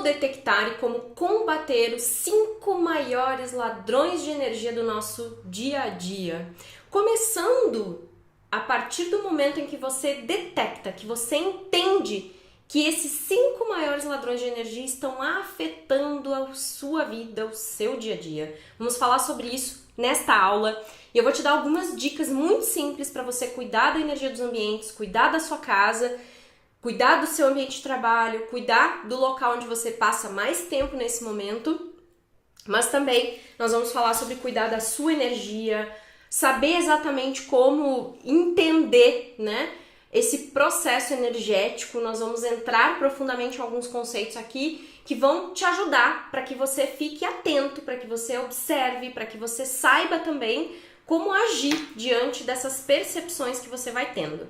como detectar e como combater os 5 maiores ladrões de energia do nosso dia a dia. Começando a partir do momento em que você detecta, que você entende que esses 5 maiores ladrões de energia estão afetando a sua vida, o seu dia a dia. Vamos falar sobre isso nesta aula e eu vou te dar algumas dicas muito simples para você cuidar da energia dos ambientes, cuidar da sua casa, cuidar do seu ambiente de trabalho, cuidar do local onde você passa mais tempo nesse momento, mas também nós vamos falar sobre cuidar da sua energia, saber exatamente como entender, né, esse processo energético. Nós vamos entrar profundamente em alguns conceitos aqui que vão te ajudar para que você fique atento, para que você observe, para que você saiba também como agir diante dessas percepções que você vai tendo.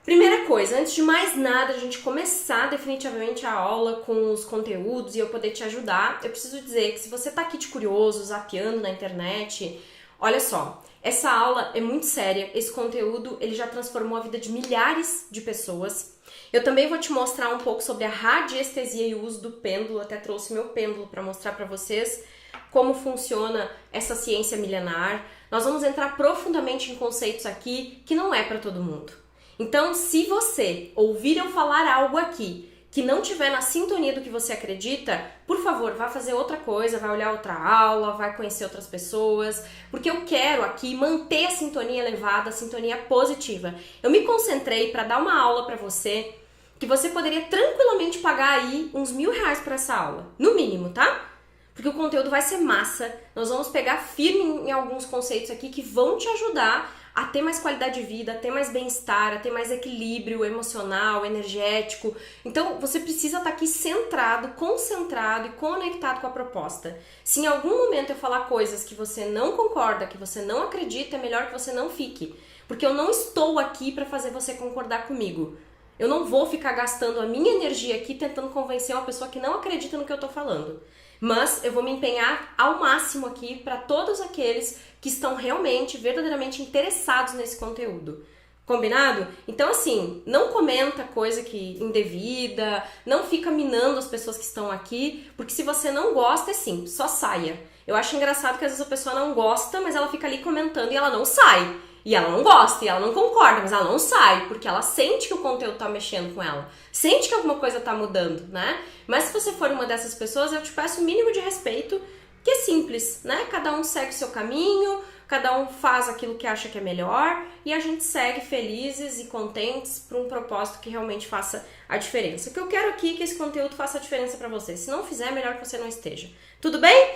Primeira coisa, antes de mais nada, a gente começar definitivamente a aula com os conteúdos e eu poder te ajudar, eu preciso dizer que se você tá aqui de curioso, zapeando na internet, olha só, essa aula é muito séria, esse conteúdo ele já transformou a vida de milhares de pessoas. Eu também vou te mostrar um pouco sobre a radiestesia e o uso do pêndulo, até trouxe meu pêndulo para mostrar para vocês como funciona essa ciência milenar. Nós vamos entrar profundamente em conceitos aqui que não é para todo mundo. Então, se você ouvir eu falar algo aqui que não tiver na sintonia do que você acredita, por favor, vá fazer outra coisa, vai olhar outra aula, vai conhecer outras pessoas, porque eu quero aqui manter a sintonia elevada, a sintonia positiva. Eu me concentrei para dar uma aula para você, que você poderia tranquilamente pagar aí uns R$1.000 para essa aula, no mínimo, tá? Porque o conteúdo vai ser massa, nós vamos pegar firme em alguns conceitos aqui que vão te ajudar a ter mais qualidade de vida, a ter mais bem-estar, a ter mais equilíbrio emocional, energético. Então, você precisa estar aqui centrado, concentrado e conectado com a proposta. Se em algum momento eu falar coisas que você não concorda, que você não acredita, é melhor que você não fique. Porque eu não estou aqui para fazer você concordar comigo. Eu não vou ficar gastando a minha energia aqui tentando convencer uma pessoa que não acredita no que eu estou falando. Mas eu vou me empenhar ao máximo aqui para todos aqueles que estão realmente, verdadeiramente interessados nesse conteúdo. Combinado? Então, assim, não comenta coisa que indevida, não fica minando as pessoas que estão aqui, porque se você não gosta, é simples, só saia. Eu acho engraçado que às vezes a pessoa não gosta, mas ela fica ali comentando e ela não sai. E ela não gosta, e ela não concorda, mas ela não sai, porque ela sente que o conteúdo tá mexendo com ela, sente que alguma coisa tá mudando, né? Mas se você for uma dessas pessoas, eu te peço o mínimo de respeito, que é simples, né? Cada um segue o seu caminho, cada um faz aquilo que acha que é melhor, e a gente segue felizes e contentes por um propósito que realmente faça a diferença. O que eu quero aqui é que esse conteúdo faça a diferença pra você. Se não fizer, é melhor que você não esteja. Tudo bem?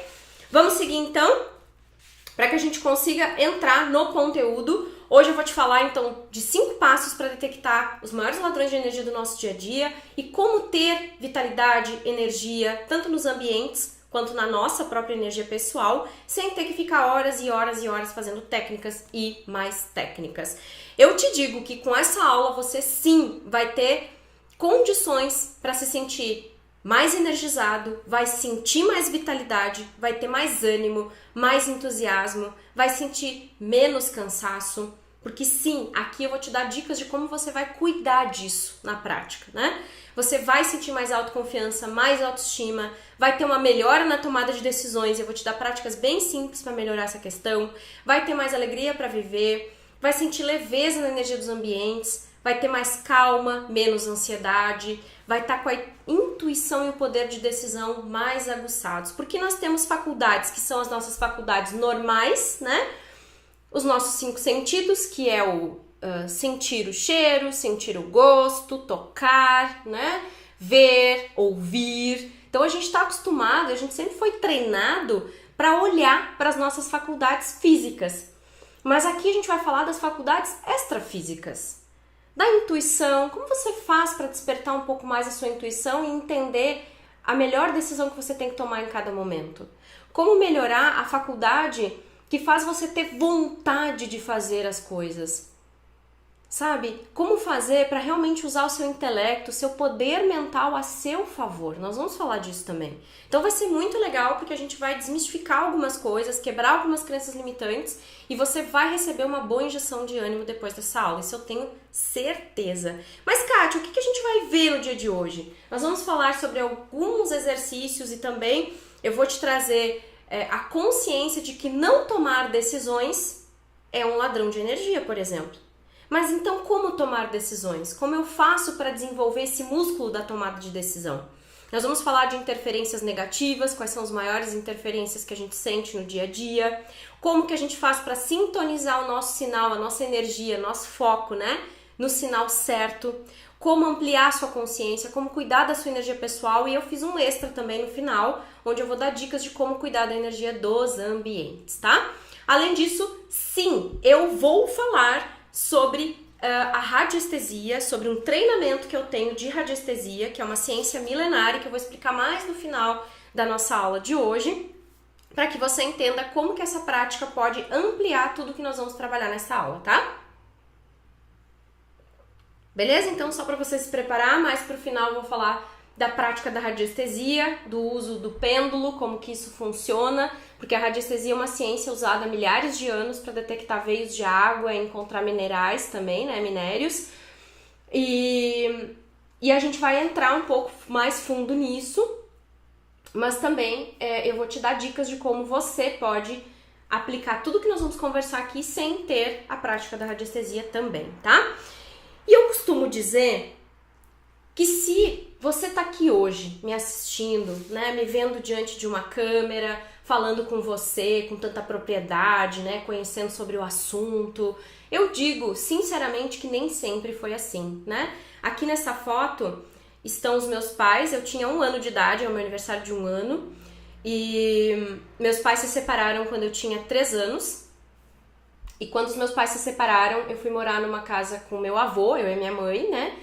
Vamos seguir então? Para que a gente consiga entrar no conteúdo. Hoje eu vou te falar então de 5 passos para detectar os maiores ladrões de energia do nosso dia a dia e como ter vitalidade, energia, tanto nos ambientes quanto na nossa própria energia pessoal, sem ter que ficar horas e horas e horas fazendo técnicas e mais técnicas. Eu te digo que com essa aula você sim vai ter condições para se sentir mais energizado, vai sentir mais vitalidade, vai ter mais ânimo, mais entusiasmo, vai sentir menos cansaço, porque sim, aqui eu vou te dar dicas de como você vai cuidar disso na prática, né? Você vai sentir mais autoconfiança, mais autoestima, vai ter uma melhora na tomada de decisões, eu vou te dar práticas bem simples para melhorar essa questão, vai ter mais alegria para viver, vai sentir leveza na energia dos ambientes, vai ter mais calma, menos ansiedade, vai estar com a intuição e o poder de decisão mais aguçados. Porque nós temos faculdades que são as nossas faculdades normais, né? Os nossos 5 sentidos, que é o sentir o cheiro, sentir o gosto, tocar, né? Ver, ouvir. Então a gente está acostumado, a gente sempre foi treinado para olhar para as nossas faculdades físicas. Mas aqui a gente vai falar das faculdades extrafísicas. Da intuição, como você faz para despertar um pouco mais a sua intuição e entender a melhor decisão que você tem que tomar em cada momento? Como melhorar a faculdade que faz você ter vontade de fazer as coisas? Sabe? Como fazer para realmente usar o seu intelecto, o seu poder mental a seu favor? Nós vamos falar disso também. Então vai ser muito legal porque a gente vai desmistificar algumas coisas, quebrar algumas crenças limitantes e você vai receber uma boa injeção de ânimo depois dessa aula. Isso eu tenho certeza. Mas, Kátia, o que a gente vai ver no dia de hoje? Nós vamos falar sobre alguns exercícios e também eu vou te trazer a consciência de que não tomar decisões é um ladrão de energia, por exemplo. Mas então como tomar decisões? Como eu faço para desenvolver esse músculo da tomada de decisão? Nós vamos falar de interferências negativas, quais são as maiores interferências que a gente sente no dia a dia, como que a gente faz para sintonizar o nosso sinal, a nossa energia, nosso foco, né, no sinal certo, como ampliar a sua consciência, como cuidar da sua energia pessoal, e eu fiz um extra também no final, onde eu vou dar dicas de como cuidar da energia dos ambientes, tá? Além disso, sim, eu vou falar sobre a radiestesia, sobre um treinamento que eu tenho de radiestesia, que é uma ciência milenária, que eu vou explicar mais no final da nossa aula de hoje, para que você entenda como que essa prática pode ampliar tudo que nós vamos trabalhar nessa aula, tá? Beleza? Então, só para você se preparar, mais pro final eu vou falar da prática da radiestesia, do uso do pêndulo, como que isso funciona, porque a radiestesia é uma ciência usada há milhares de anos para detectar veios de água, encontrar minerais também, né, minérios, e a gente vai entrar um pouco mais fundo nisso, mas também eu vou te dar dicas de como você pode aplicar tudo que nós vamos conversar aqui sem ter a prática da radiestesia também, tá? E eu costumo dizer que se você tá aqui hoje me assistindo, né, me vendo diante de uma câmera, falando com você com tanta propriedade, né, conhecendo sobre o assunto, eu digo sinceramente que nem sempre foi assim, né? Aqui nessa foto estão os meus pais, eu tinha 1 ano de idade, é o meu aniversário de 1 ano, e meus pais se separaram quando eu tinha 3 anos, e quando os meus pais se separaram, eu fui morar numa casa com meu avô, eu e minha mãe, né?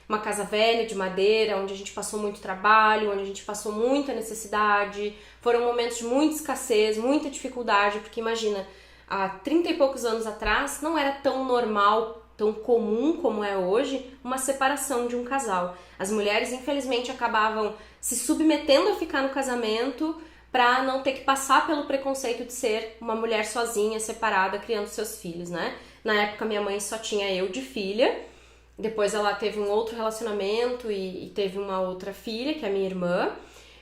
Uma casa velha, de madeira, onde a gente passou muito trabalho, onde a gente passou muita necessidade. Foram momentos de muita escassez, muita dificuldade, porque imagina, há 30 e poucos anos atrás, não era tão normal, tão comum como é hoje, uma separação de um casal. As mulheres, infelizmente, acabavam se submetendo a ficar no casamento para não ter que passar pelo preconceito de ser uma mulher sozinha, separada, criando seus filhos, né? Na época, minha mãe só tinha eu de filha. Depois ela teve um outro relacionamento e teve uma outra filha, que é a minha irmã.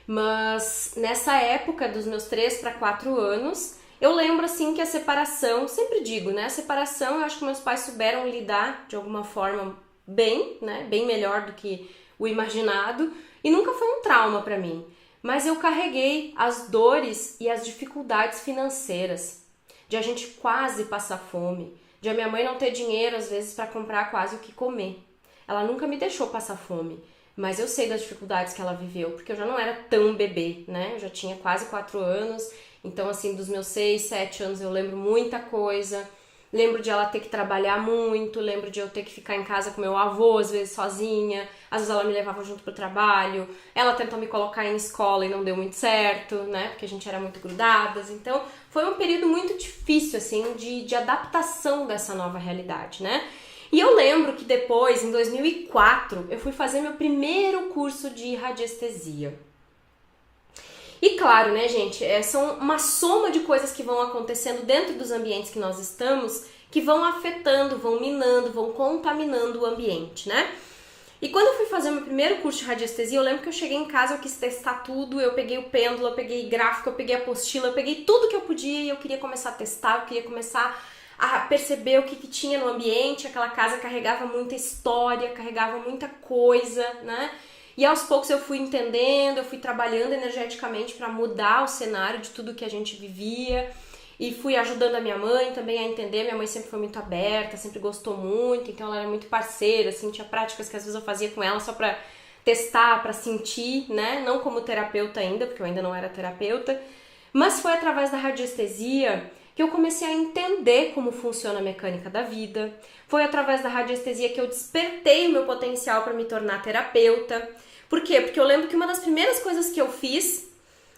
Mas nessa época, dos meus 3 para 4 anos, eu lembro assim que a separação, sempre digo, né? A separação, eu acho que meus pais souberam lidar de alguma forma bem, né? Bem melhor do que o imaginado. E nunca foi um trauma para mim. Mas eu carreguei as dores e as dificuldades financeiras, de a gente quase passar fome, de a minha mãe não ter dinheiro, às vezes, para comprar quase o que comer. Ela nunca me deixou passar fome, mas eu sei das dificuldades que ela viveu, porque eu já não era tão bebê, né? Eu já tinha quase 4 anos, então, assim, dos meus 6, 7 anos eu lembro muita coisa. Lembro de ela ter que trabalhar muito, lembro de eu ter que ficar em casa com meu avô, às vezes sozinha, às vezes ela me levava junto pro trabalho, ela tentou me colocar em escola e não deu muito certo, né, porque a gente era muito grudadas, então foi um período muito difícil, assim, de adaptação dessa nova realidade, né. E eu lembro que depois, em 2004, eu fui fazer meu primeiro curso de radiestesia. E claro, né, gente, são uma soma de coisas que vão acontecendo dentro dos ambientes que nós estamos, que vão afetando, vão minando, vão contaminando o ambiente, né? E quando eu fui fazer meu primeiro curso de radiestesia, eu lembro que eu cheguei em casa, eu quis testar tudo, eu peguei o pêndulo, eu peguei gráfico, eu peguei apostila, eu peguei tudo que eu podia e eu queria começar a testar, eu queria começar a perceber o que tinha no ambiente. Aquela casa carregava muita história, carregava muita coisa, né? E aos poucos eu fui entendendo, eu fui trabalhando energeticamente para mudar o cenário de tudo que a gente vivia e fui ajudando a minha mãe também a entender. Minha mãe sempre foi muito aberta, sempre gostou muito, então ela era muito parceira, assim, tinha práticas que às vezes eu fazia com ela só para testar, para sentir, né? Não como terapeuta ainda, porque eu ainda não era terapeuta, mas foi através da radiestesia que eu comecei a entender como funciona a mecânica da vida. Foi através da radiestesia que eu despertei o meu potencial para me tornar terapeuta. Por quê? Porque eu lembro que uma das primeiras coisas que eu fiz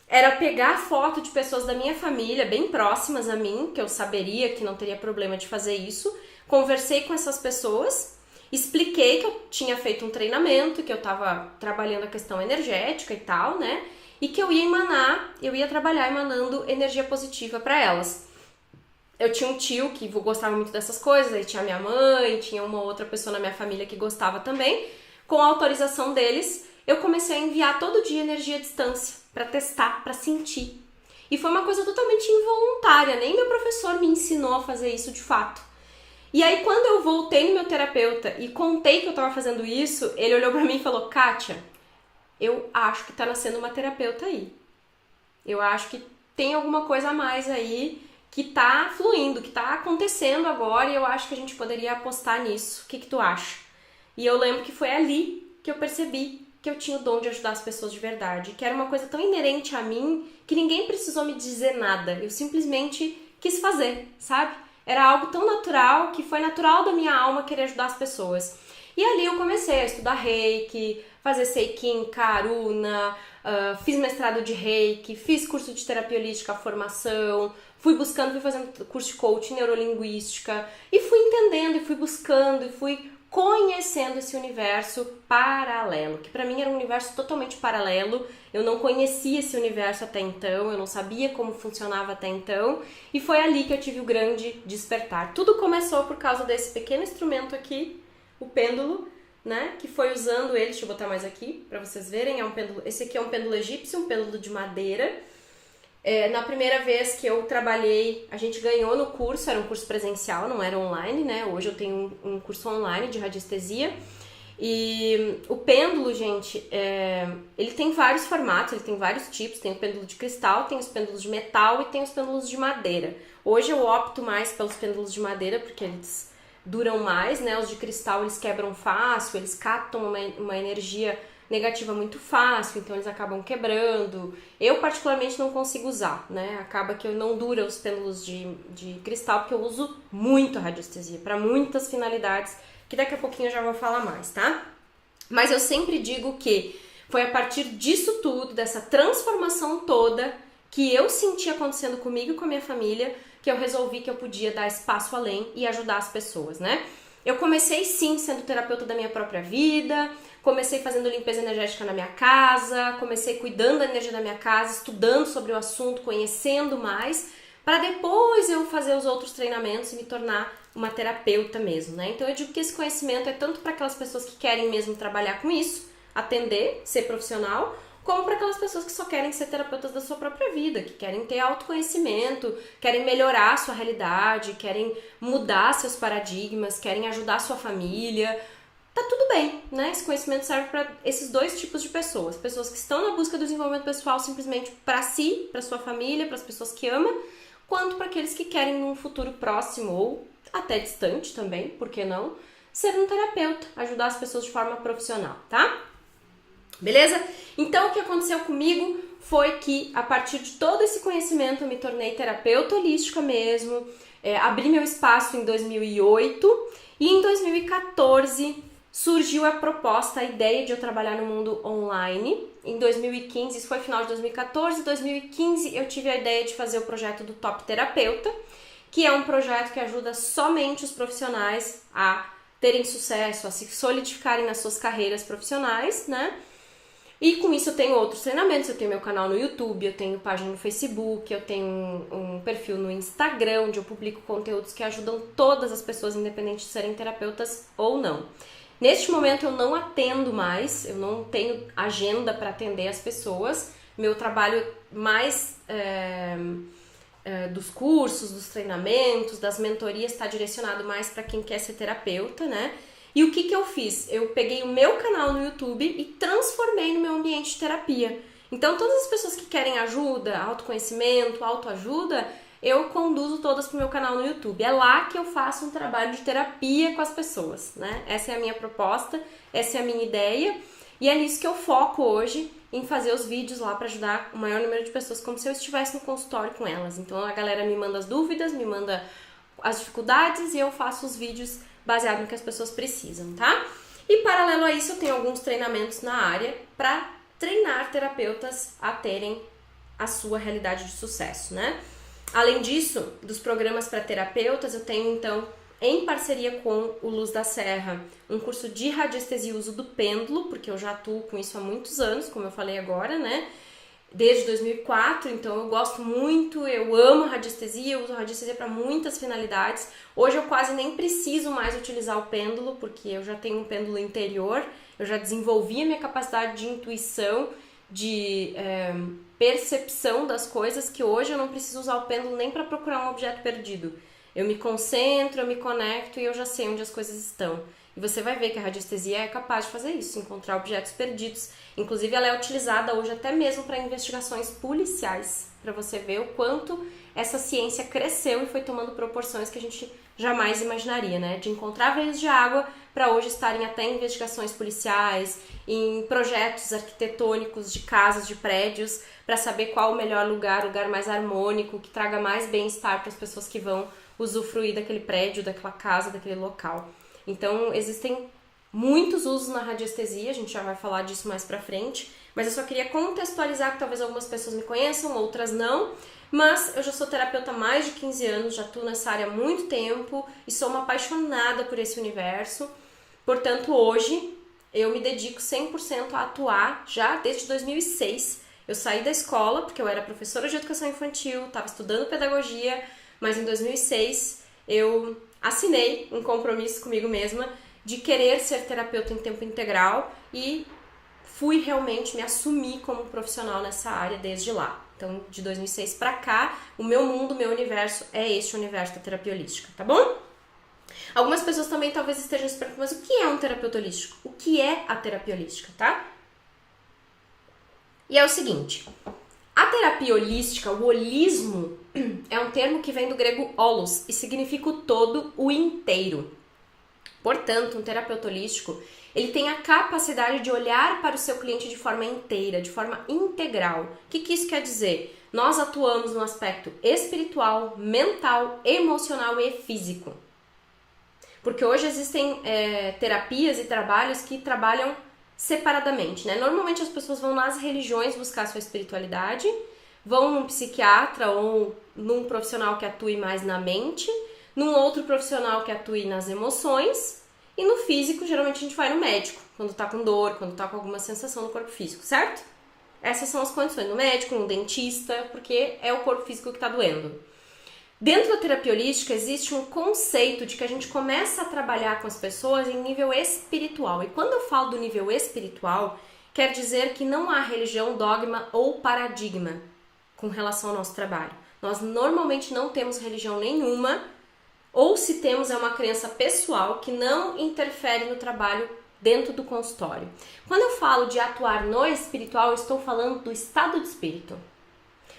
era pegar foto de pessoas da minha família, bem próximas a mim, que eu saberia que não teria problema de fazer isso. Conversei com essas pessoas, expliquei que eu tinha feito um treinamento, que eu estava trabalhando a questão energética e tal, né? E que eu ia trabalhar emanando energia positiva para elas. Eu tinha um tio que gostava muito dessas coisas, aí tinha minha mãe, tinha uma outra pessoa na minha família que gostava também, com a autorização deles, eu comecei a enviar todo dia energia à distância para testar, para sentir. E foi uma coisa totalmente involuntária, nem meu professor me ensinou a fazer isso de fato. E aí quando eu voltei no meu terapeuta e contei que eu estava fazendo isso, ele olhou para mim e falou: Kátia, eu acho que tá nascendo uma terapeuta aí. Eu acho que tem alguma coisa a mais aí que tá fluindo, que tá acontecendo agora, e eu acho que a gente poderia apostar nisso. O que tu acha? E eu lembro que foi ali que eu percebi que eu tinha o dom de ajudar as pessoas de verdade, que era uma coisa tão inerente a mim que ninguém precisou me dizer nada. Eu simplesmente quis fazer, sabe? Era algo tão natural que foi natural da minha alma querer ajudar as pessoas. E ali eu comecei a estudar Reiki, fazer Seikin, Karuna, fiz mestrado de Reiki, fiz curso de terapia holística, formação, fui fazendo curso de coaching, neurolinguística, e fui entendendo, e fui buscando, e fui conhecendo esse universo paralelo, que pra mim era um universo totalmente paralelo. Eu não conhecia esse universo até então, eu não sabia como funcionava até então, e foi ali que eu tive o grande despertar. Tudo começou por causa desse pequeno instrumento aqui, o pêndulo, né, que foi usando ele, deixa eu botar mais aqui pra vocês verem, é um pêndulo, esse aqui é um pêndulo egípcio, um pêndulo de madeira. Na primeira vez que eu trabalhei, a gente ganhou no curso, era um curso presencial, não era online, né? Hoje eu tenho um curso online de radiestesia. E o pêndulo, gente, ele tem vários formatos, ele tem vários tipos. Tem o pêndulo de cristal, tem os pêndulos de metal e tem os pêndulos de madeira. Hoje eu opto mais pelos pêndulos de madeira porque eles duram mais, né? Os de cristal eles quebram fácil, eles captam uma energia negativa muito fácil, então eles acabam quebrando. Eu particularmente não consigo usar, né? Acaba que eu não dura os pêndulos de cristal, porque eu uso muito a radiestesia para muitas finalidades, que daqui a pouquinho eu já vou falar mais, tá? Mas eu sempre digo que foi a partir disso tudo, dessa transformação toda que eu senti acontecendo comigo e com a minha família, que eu resolvi que eu podia dar espaço além e ajudar as pessoas, né? Eu comecei sim sendo terapeuta da minha própria vida, comecei fazendo limpeza energética na minha casa, comecei cuidando da energia da minha casa, estudando sobre o assunto, conhecendo mais, para depois eu fazer os outros treinamentos e me tornar uma terapeuta mesmo, né? Então eu digo que esse conhecimento é tanto para aquelas pessoas que querem mesmo trabalhar com isso, atender, ser profissional, como para aquelas pessoas que só querem ser terapeutas da sua própria vida, que querem ter autoconhecimento, querem melhorar a sua realidade, querem mudar seus paradigmas, querem ajudar a sua família. Tá tudo bem, né? Esse conhecimento serve para esses dois tipos de pessoas. Pessoas que estão na busca do desenvolvimento pessoal simplesmente para si, para sua família, para as pessoas que ama, quanto para aqueles que querem num futuro próximo ou até distante também, por que não, ser um terapeuta, ajudar as pessoas de forma profissional, tá? Beleza? Então, o que aconteceu comigo foi que, a partir de todo esse conhecimento, eu me tornei terapeuta holística mesmo, abri meu espaço em 2008 e em 2014 surgiu a proposta, a ideia de eu trabalhar no mundo online. Em 2015, isso foi final de 2014, 2015 eu tive a ideia de fazer o projeto do Top Terapeuta, que é um projeto que ajuda somente os profissionais a terem sucesso, a se solidificarem nas suas carreiras profissionais, né? E com isso eu tenho outros treinamentos, eu tenho meu canal no YouTube, eu tenho página no Facebook, eu tenho um perfil no Instagram, onde eu publico conteúdos que ajudam todas as pessoas, independente de serem terapeutas ou não. Neste momento eu não atendo mais, eu não tenho agenda para atender as pessoas, meu trabalho mais dos cursos, dos treinamentos, das mentorias está direcionado mais para quem quer ser terapeuta, né? E o que eu fiz? Eu peguei o meu canal no YouTube e transformei no meu ambiente de terapia. Então, todas as pessoas que querem ajuda, autoconhecimento, autoajuda, eu conduzo todas para o meu canal no YouTube. É lá que eu faço um trabalho de terapia com as pessoas, né? Essa é a minha proposta, essa é a minha ideia. E é nisso que eu foco hoje, em fazer os vídeos lá para ajudar o maior número de pessoas, como se eu estivesse no consultório com elas. Então, a galera me manda as dúvidas, me manda as dificuldades e eu faço os vídeos baseado no que as pessoas precisam, tá? E paralelo a isso, eu tenho alguns treinamentos na área para treinar terapeutas a terem a sua realidade de sucesso, né? Além disso, dos programas para terapeutas, eu tenho então, em parceria com o Luz da Serra, um curso de radiestesia e uso do pêndulo, porque eu já atuo com isso há muitos anos, como eu falei agora, né? Desde 2004, então eu gosto muito, eu amo radiestesia, eu uso radiestesia para muitas finalidades. Hoje eu quase nem preciso mais utilizar o pêndulo, porque eu já tenho um pêndulo interior, eu já desenvolvi a minha capacidade de intuição, de percepção das coisas, que hoje eu não preciso usar o pêndulo nem para procurar um objeto perdido. Eu me concentro, eu me conecto e eu já sei onde as coisas estão. E você vai ver que a radiestesia é capaz de fazer isso, encontrar objetos perdidos. Inclusive, ela é utilizada hoje até mesmo para investigações policiais, para você ver o quanto essa ciência cresceu e foi tomando proporções que a gente jamais imaginaria, né? De encontrar veios de água para hoje estarem até em investigações policiais, em projetos arquitetônicos de casas, de prédios, para saber qual o melhor lugar mais harmônico, que traga mais bem-estar para as pessoas que vão usufruir daquele prédio, daquela casa, daquele local. Então, existem muitos usos na radiestesia, a gente já vai falar disso mais pra frente, mas eu só queria contextualizar que talvez algumas pessoas me conheçam, outras não, mas eu já sou terapeuta há mais de 15 anos, já atuo nessa área há muito tempo e sou uma apaixonada por esse universo. Portanto, hoje eu me dedico 100% a atuar já desde 2006. Eu saí da escola porque eu era professora de educação infantil, estava estudando pedagogia, mas em 2006 eu assinei um compromisso comigo mesma de querer ser terapeuta em tempo integral e fui realmente me assumir como profissional nessa área desde lá. Então, de 2006 pra cá, o meu mundo, o meu universo é este universo da terapia holística, tá bom? Algumas pessoas também talvez estejam se perguntando, mas o que é um terapeuta holístico? O que é a terapia holística, tá? E é o seguinte, a terapia holística, o holismo, é um termo que vem do grego holos e significa o todo, o inteiro. Portanto, um terapeuta holístico, ele tem a capacidade de olhar para o seu cliente de forma inteira, de forma integral. O que isso quer dizer? Nós atuamos no aspecto espiritual, mental, emocional e físico. Porque hoje existem terapias e trabalhos que trabalham separadamente, né? Normalmente as pessoas vão nas religiões buscar sua espiritualidade, vão num psiquiatra ou num profissional que atue mais na mente, num outro profissional que atue nas emoções, e no físico, geralmente a gente vai no médico, quando tá com dor, quando tá com alguma sensação no corpo físico, certo? Essas são as condições, no médico, no dentista, porque é o corpo físico que tá doendo. Dentro da terapia holística existe um conceito de que a gente começa a trabalhar com as pessoas em nível espiritual. E quando eu falo do nível espiritual, quer dizer que não há religião, dogma ou paradigma com relação ao nosso trabalho. Nós normalmente não temos religião nenhuma, ou se temos é uma crença pessoal que não interfere no trabalho dentro do consultório. Quando eu falo de atuar no espiritual, eu estou falando do estado de espírito.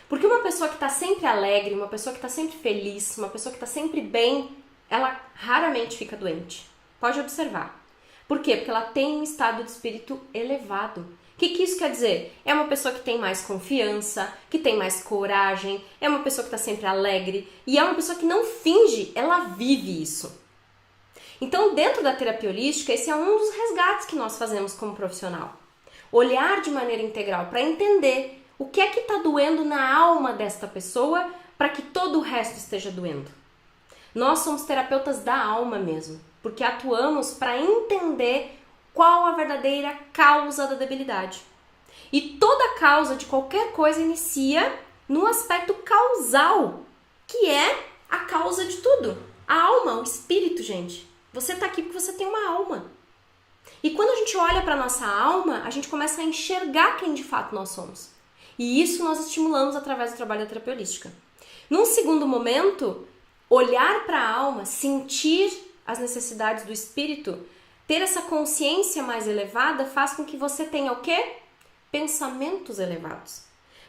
Porque uma pessoa que está sempre alegre, uma pessoa que está sempre feliz, uma pessoa que está sempre bem, ela raramente fica doente. Pode observar. Por quê? Porque ela tem um estado de espírito elevado. O que isso quer dizer? É uma pessoa que tem mais confiança, que tem mais coragem, é uma pessoa que está sempre alegre e é uma pessoa que não finge, ela vive isso. Então, dentro da terapia holística, esse é um dos resgates que nós fazemos como profissional. Olhar de maneira integral para entender o que é que está doendo na alma desta pessoa para que todo o resto esteja doendo. Nós somos terapeutas da alma mesmo, porque atuamos para entender qual a verdadeira causa da debilidade. E toda causa de qualquer coisa inicia no aspecto causal, que é a causa de tudo. A alma, o espírito, gente. Você está aqui porque você tem uma alma. E quando a gente olha para nossa alma, a gente começa a enxergar quem de fato nós somos. E isso nós estimulamos através do trabalho da terapia holística. Num segundo momento, olhar para a alma, sentir as necessidades do espírito, ter essa consciência mais elevada faz com que você tenha o quê? Pensamentos elevados.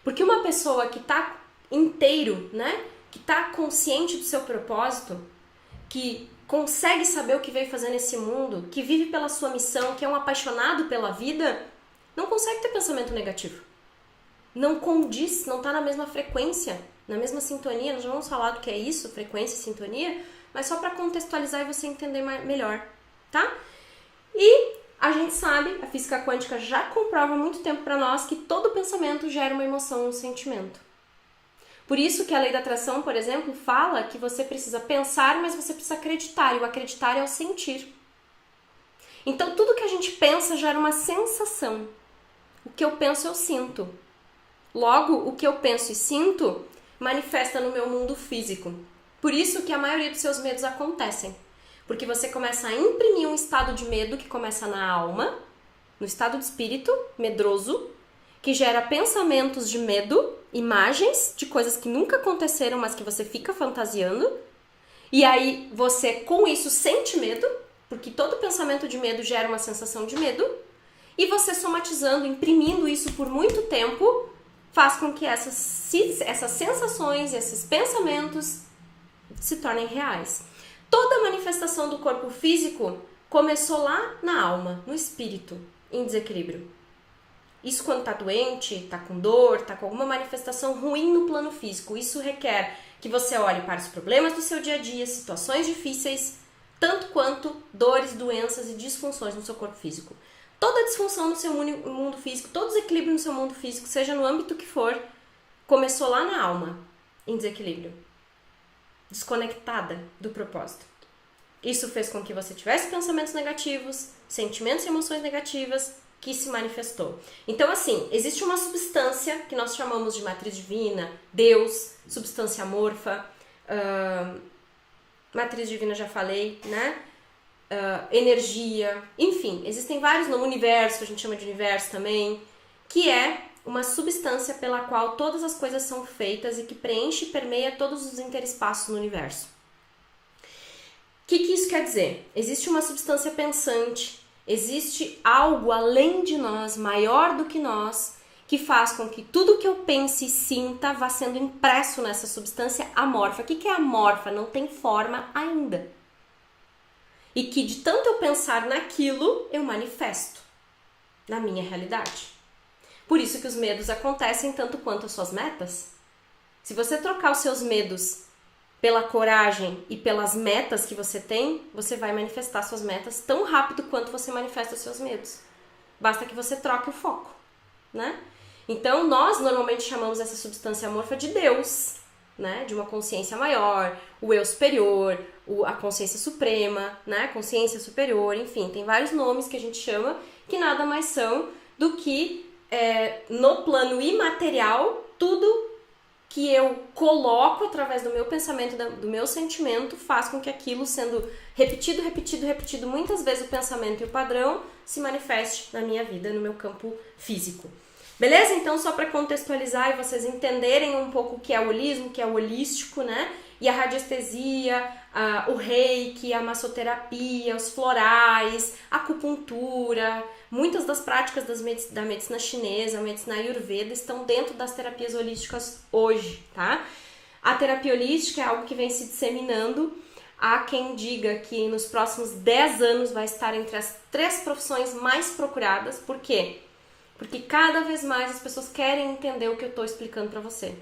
Porque uma pessoa que está inteiro, né? Que está consciente do seu propósito, que consegue saber o que veio fazer nesse mundo, que vive pela sua missão, que é um apaixonado pela vida, não consegue ter pensamento negativo. Não condiz, não está na mesma frequência, na mesma sintonia. Nós já vamos falar do que é isso, frequência e sintonia, mas só para contextualizar e você entender melhor, tá? E a gente sabe, a física quântica já comprova há muito tempo para nós que todo pensamento gera uma emoção, um sentimento. Por isso que a lei da atração, por exemplo, fala que você precisa pensar, mas você precisa acreditar, e o acreditar é o sentir. Então tudo que a gente pensa gera uma sensação. O que eu penso, eu sinto. Logo, o que eu penso e sinto manifesta no meu mundo físico. Por isso que a maioria dos seus medos acontecem. Porque você começa a imprimir um estado de medo que começa na alma, no estado de espírito medroso, que gera pensamentos de medo, imagens de coisas que nunca aconteceram, mas que você fica fantasiando. E aí você, com isso, sente medo, porque todo pensamento de medo gera uma sensação de medo. E você somatizando, imprimindo isso por muito tempo, faz com que essas sensações, esses pensamentos se tornem reais. Toda manifestação do corpo físico começou lá na alma, no espírito, em desequilíbrio. Isso quando tá doente, tá com dor, tá com alguma manifestação ruim no plano físico. Isso requer que você olhe para os problemas do seu dia a dia, situações difíceis, tanto quanto dores, doenças e disfunções no seu corpo físico. Toda disfunção no seu mundo físico, todo desequilíbrio no seu mundo físico, seja no âmbito que for, começou lá na alma, em desequilíbrio, desconectada do propósito. Isso fez com que você tivesse pensamentos negativos, sentimentos e emoções negativas que se manifestou. Então, assim, existe uma substância que nós chamamos de matriz divina, Deus, substância amorfa, matriz divina já falei, né? Energia, enfim, existem vários no universo, a gente chama de universo também, que é uma substância pela qual todas as coisas são feitas e que preenche e permeia todos os interespaços no universo. O que isso quer dizer? Existe uma substância pensante, existe algo além de nós, maior do que nós, que faz com que tudo que eu pense e sinta vá sendo impresso nessa substância amorfa. O que é amorfa? Não tem forma ainda. E que de tanto eu pensar naquilo, eu manifesto na minha realidade. Por isso que os medos acontecem tanto quanto as suas metas. Se você trocar os seus medos pela coragem e pelas metas que você tem, você vai manifestar suas metas tão rápido quanto você manifesta os seus medos. Basta que você troque o foco, né? Então, nós normalmente chamamos essa substância amorfa de Deus, né? De uma consciência maior, o eu superior, a consciência suprema, né? Consciência superior, enfim, tem vários nomes que a gente chama que nada mais são do que no plano imaterial, tudo que eu coloco através do meu pensamento, do meu sentimento, faz com que aquilo, sendo repetido muitas vezes o pensamento e o padrão, se manifeste na minha vida, no meu campo físico. Beleza? Então, só para contextualizar e vocês entenderem um pouco o que é o holismo, o que é o holístico, né? E a radiestesia, o reiki, a massoterapia, os florais, a acupuntura, muitas das práticas da medicina chinesa, a medicina ayurveda estão dentro das terapias holísticas hoje, tá? A terapia holística é algo que vem se disseminando. Há quem diga que nos próximos 10 anos vai estar entre as 3 profissões mais procuradas. Por quê? Porque cada vez mais as pessoas querem entender o que eu estou explicando para você.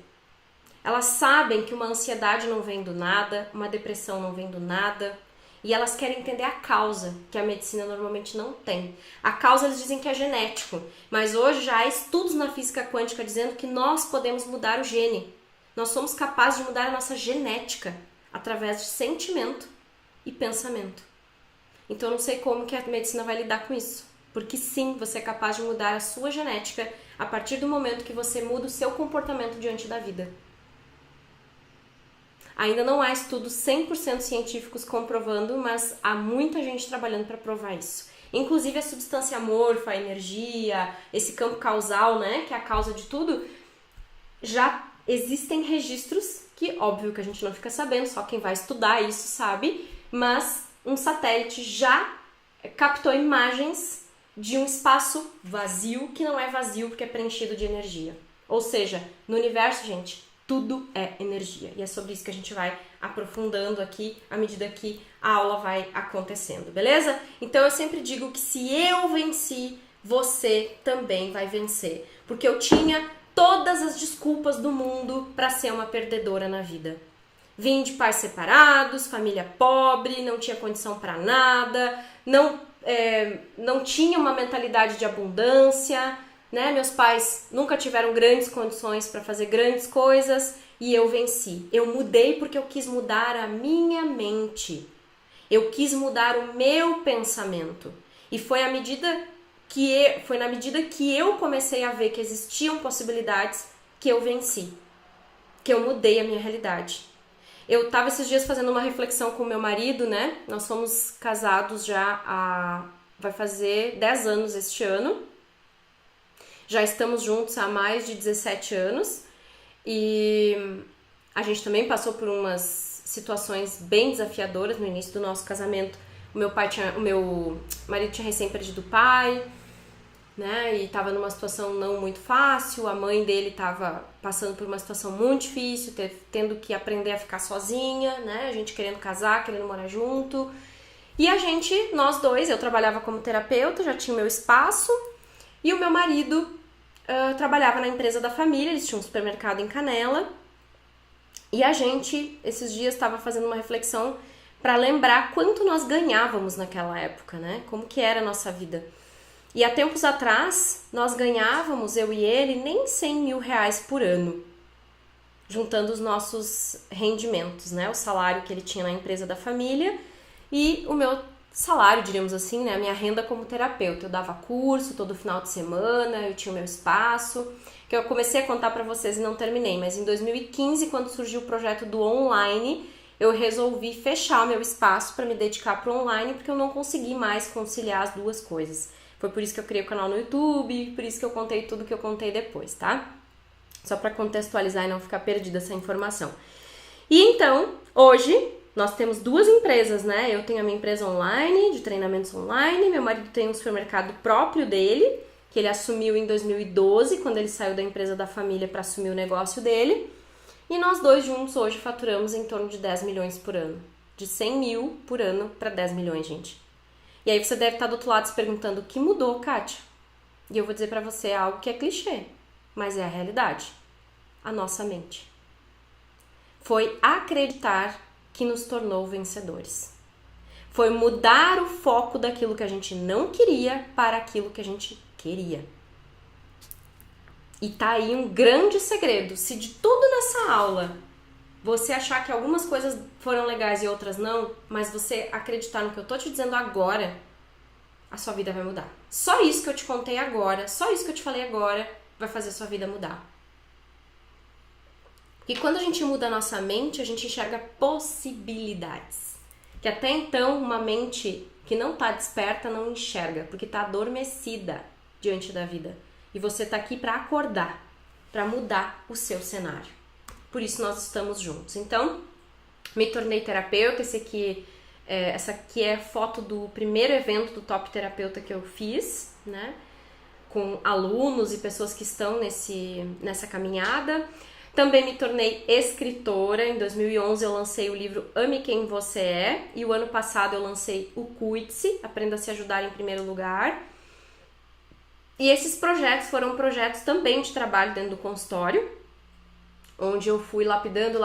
Elas sabem que uma ansiedade não vem do nada, uma depressão não vem do nada, e elas querem entender a causa, que a medicina normalmente não tem. A causa eles dizem que é genético, mas hoje já há estudos na física quântica dizendo que nós podemos mudar o gene. Nós somos capazes de mudar a nossa genética através de sentimento e pensamento. Então eu não sei como que a medicina vai lidar com isso. Porque sim, você é capaz de mudar a sua genética a partir do momento que você muda o seu comportamento diante da vida. Ainda não há estudos 100% científicos comprovando, mas há muita gente trabalhando para provar isso. Inclusive a substância amorfa, a energia, esse campo causal, né, que é a causa de tudo, já existem registros que, óbvio que a gente não fica sabendo, só quem vai estudar isso sabe, mas um satélite já captou imagens de um espaço vazio, que não é vazio porque é preenchido de energia. Ou seja, no universo, gente, tudo é energia. E é sobre isso que a gente vai aprofundando aqui à medida que a aula vai acontecendo, beleza? Então eu sempre digo que se eu venci, você também vai vencer. Porque eu tinha todas as desculpas do mundo para ser uma perdedora na vida. Vim de pais separados, família pobre, não tinha condição para nada, não tinha uma mentalidade de abundância, né? Meus pais nunca tiveram grandes condições para fazer grandes coisas e eu venci. Eu mudei porque eu quis mudar a minha mente. Eu quis mudar o meu pensamento. E foi na medida que eu comecei a ver que existiam possibilidades que eu venci. Que eu mudei a minha realidade. Eu estava esses dias fazendo uma reflexão com o meu marido, né? Nós fomos casados já há vai fazer 10 anos este ano. Já estamos juntos há mais de 17 anos e a gente também passou por umas situações bem desafiadoras no início do nosso casamento. O meu marido tinha recém perdido o pai, né? E estava numa situação não muito fácil. A mãe dele estava passando por uma situação muito difícil, tendo que aprender a ficar sozinha, né? A gente querendo casar, querendo morar junto. E nós dois, eu trabalhava como terapeuta, já tinha o meu espaço, e o meu marido trabalhava na empresa da família, eles tinham um supermercado em Canela. E a gente, esses dias, estava fazendo uma reflexão para lembrar quanto nós ganhávamos naquela época, né? Como que era a nossa vida. E há tempos atrás, nós ganhávamos, eu e ele, nem 100 mil reais por ano, juntando os nossos rendimentos, né? O salário que ele tinha na empresa da família e o meu salário, diríamos assim, né? A minha renda como terapeuta. Eu dava curso todo final de semana, eu tinha o meu espaço, que eu comecei a contar para vocês e não terminei, mas em 2015, quando surgiu o projeto do online, eu resolvi fechar o meu espaço para me dedicar para o online, porque eu não consegui mais conciliar as duas coisas. Foi por isso que eu criei o canal no YouTube, por isso que eu contei tudo que eu contei depois, tá? Só para contextualizar e não ficar perdida essa informação. E então, hoje, nós temos duas empresas, né? Eu tenho a minha empresa online, de treinamentos online, meu marido tem um supermercado próprio dele, que ele assumiu em 2012, quando ele saiu da empresa da família para assumir o negócio dele. E nós dois juntos hoje faturamos em torno de 10 milhões por ano. De 100 mil por ano para 10 milhões, gente. E aí você deve estar do outro lado se perguntando, o que mudou, Kátia? E eu vou dizer pra você algo que é clichê, mas é a realidade. A nossa mente. Foi acreditar que nos tornou vencedores. Foi mudar o foco daquilo que a gente não queria para aquilo que a gente queria. E tá aí um grande segredo. Se de tudo nessa aula você achar que algumas coisas foram legais e outras não, mas você acreditar no que eu tô te dizendo agora, a sua vida vai mudar. Só isso que eu te contei agora, só isso que eu te falei agora, vai fazer a sua vida mudar. E quando a gente muda a nossa mente, a gente enxerga possibilidades. Que até então, uma mente que não tá desperta não enxerga, porque tá adormecida diante da vida. E você tá aqui para acordar, para mudar o seu cenário. Por isso nós estamos juntos. Então, me tornei terapeuta. Essa aqui é a foto do primeiro evento do Top Terapeuta que eu fiz, né? Com alunos e pessoas que estão nessa caminhada. Também me tornei escritora. Em 2011 eu lancei o livro Ame Quem Você É. E o ano passado eu lancei o Cuide-se, Aprenda a Se Ajudar em Primeiro Lugar. E esses projetos foram projetos também de trabalho dentro do consultório, onde eu fui lapidando,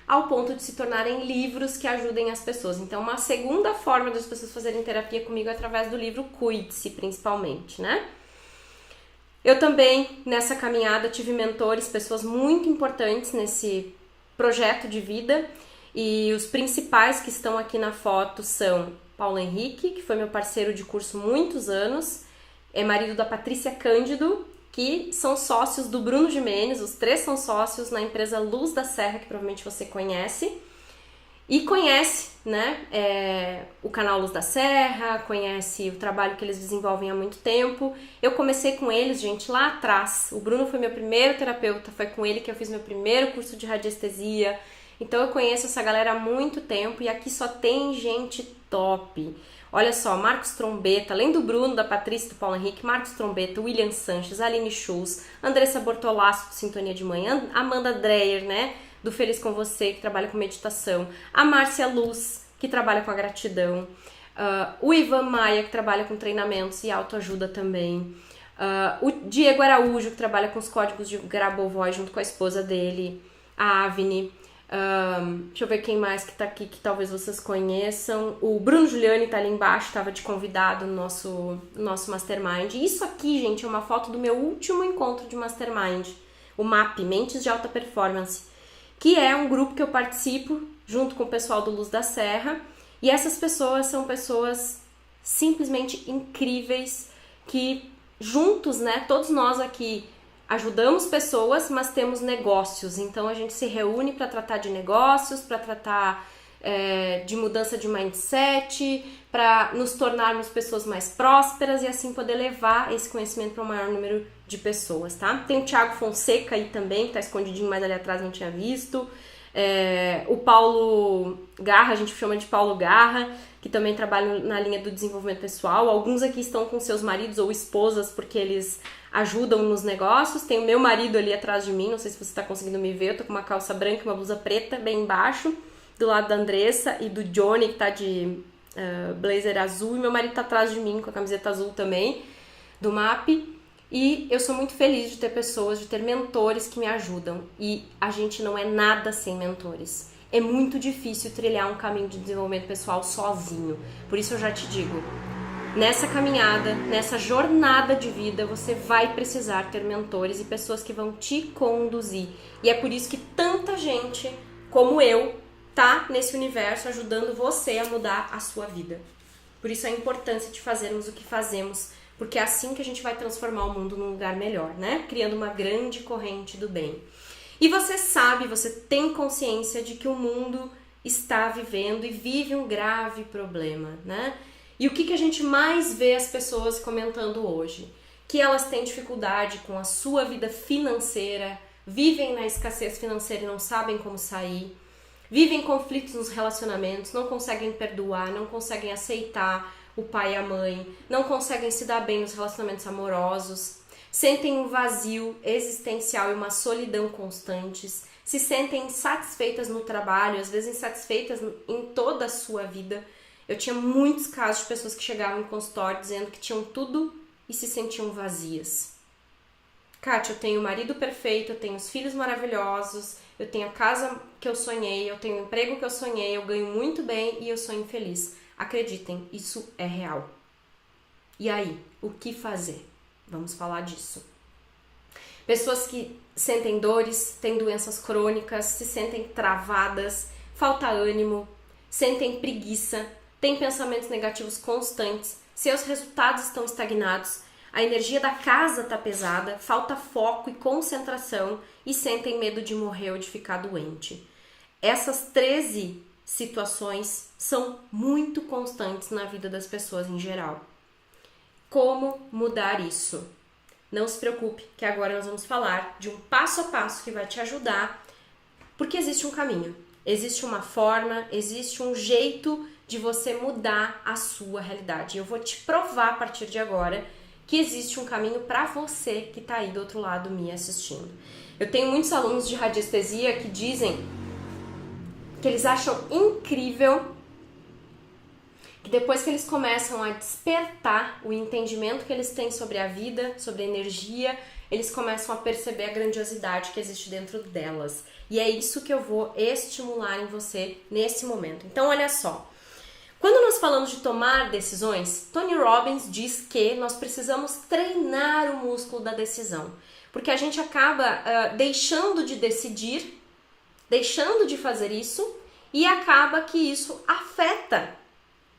ao ponto de se tornarem livros que ajudem as pessoas. Então, uma segunda forma das pessoas fazerem terapia comigo é através do livro Cuide-se, principalmente, né? Eu também, nessa caminhada, tive mentores, pessoas muito importantes nesse projeto de vida, e os principais que estão aqui na foto são Paulo Henrique, que foi meu parceiro de curso muitos anos, é marido da Patrícia Cândido, que são sócios do Bruno Gimenez, os três são sócios na empresa Luz da Serra, que provavelmente você conhece, e conhece, né, o canal Luz da Serra, conhece o trabalho que eles desenvolvem há muito tempo. Eu comecei com eles, gente, lá atrás. O Bruno foi meu primeiro terapeuta, foi com ele que eu fiz meu primeiro curso de radiestesia. Então eu conheço essa galera há muito tempo e aqui só tem gente top. Olha só, Marcos Trombetta, além do Bruno, da Patrícia, do Paulo Henrique, Marcos Trombetta, William Sanches, Aline Schultz, Andressa Bortolassi, do Sintonia de Manhã, Amanda Dreyer, né, do Feliz com Você, que trabalha com meditação, a Márcia Luz, que trabalha com a gratidão, o Ivan Maia, que trabalha com treinamentos e autoajuda também, o Diego Araújo, que trabalha com os códigos de Grabovoi junto com a esposa dele, a Avni, deixa eu ver quem mais que tá aqui que talvez vocês conheçam. O Bruno Giuliani tá ali embaixo, estava de convidado no nosso Mastermind. Isso aqui, gente, é uma foto do meu último encontro de Mastermind, o MAP, Mentes de Alta Performance, que é um grupo que eu participo junto com o pessoal do Luz da Serra. E essas pessoas são pessoas simplesmente incríveis que juntos, né, todos nós aqui ajudamos pessoas, mas temos negócios. Então a gente se reúne para tratar de negócios, para tratar de mudança de mindset, para nos tornarmos pessoas mais prósperas e assim poder levar esse conhecimento para o maior número de pessoas, tá? Tem o Thiago Fonseca aí também, que tá escondidinho mais ali atrás, não tinha visto. O Paulo Garra, a gente chama de Paulo Garra, que também trabalha na linha do desenvolvimento pessoal. Alguns aqui estão com seus maridos ou esposas porque eles ajudam nos negócios. Tem o meu marido ali atrás de mim, não sei se você está conseguindo me ver, eu tô com uma calça branca e uma blusa preta bem embaixo, do lado da Andressa e do Johnny, que tá de blazer azul, e meu marido tá atrás de mim com a camiseta azul também, do MAP. E eu sou muito feliz de ter pessoas, de ter mentores que me ajudam. E a gente não é nada sem mentores. É muito difícil trilhar um caminho de desenvolvimento pessoal sozinho. Por isso eu já te digo, nessa caminhada, nessa jornada de vida, você vai precisar ter mentores e pessoas que vão te conduzir. E é por isso que tanta gente, como eu, tá nesse universo ajudando você a mudar a sua vida. Por isso a importância de fazermos o que fazemos, porque é assim que a gente vai transformar o mundo num lugar melhor, né? Criando uma grande corrente do bem. E você sabe, você tem consciência de que o mundo está vivendo e vive um grave problema, né? E o que a gente mais vê as pessoas comentando hoje? Que elas têm dificuldade com a sua vida financeira, vivem na escassez financeira e não sabem como sair, vivem conflitos nos relacionamentos, não conseguem perdoar, não conseguem aceitar o pai e a mãe, não conseguem se dar bem nos relacionamentos amorosos, sentem um vazio existencial e uma solidão constantes, se sentem insatisfeitas no trabalho, às vezes insatisfeitas em toda a sua vida. Eu tinha muitos casos de pessoas que chegavam em consultório dizendo que tinham tudo e se sentiam vazias. Kátia, eu tenho o marido perfeito, eu tenho os filhos maravilhosos, eu tenho a casa que eu sonhei, eu tenho o emprego que eu sonhei, eu ganho muito bem e eu sou infeliz. Acreditem, isso é real. E aí, o que fazer? Vamos falar disso. Pessoas que sentem dores, têm doenças crônicas, se sentem travadas, falta ânimo, sentem preguiça, têm pensamentos negativos constantes, seus resultados estão estagnados, a energia da casa está pesada, falta foco e concentração e sentem medo de morrer ou de ficar doente. Essas 13 situações são muito constantes na vida das pessoas em geral. Como mudar isso? Não se preocupe, que agora nós vamos falar de um passo a passo que vai te ajudar, porque existe um caminho, existe uma forma, existe um jeito de você mudar a sua realidade. Eu vou te provar a partir de agora que existe um caminho para você que está aí do outro lado me assistindo. Eu tenho muitos alunos de radiestesia que dizem que eles acham incrível que depois que eles começam a despertar o entendimento que eles têm sobre a vida, sobre a energia, eles começam a perceber a grandiosidade que existe dentro delas. E é isso que eu vou estimular em você nesse momento. Então, olha só. Quando nós falamos de tomar decisões, Tony Robbins diz que nós precisamos treinar o músculo da decisão. Porque a gente acaba deixando de decidir, deixando de fazer isso, e acaba que isso afeta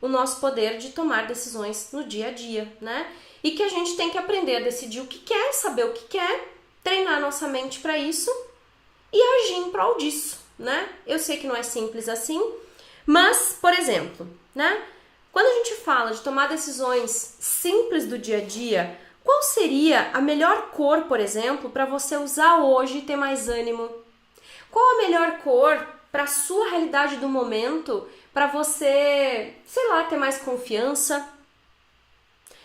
o nosso poder de tomar decisões no dia a dia, né? E que a gente tem que aprender a decidir o que quer, saber o que quer, treinar nossa mente para isso e agir em prol disso, né? Eu sei que não é simples assim, mas, por exemplo, né? Quando a gente fala de tomar decisões simples do dia a dia, qual seria a melhor cor, por exemplo, para você usar hoje e ter mais ânimo? Qual a melhor cor para a sua realidade do momento, para você, sei lá, ter mais confiança?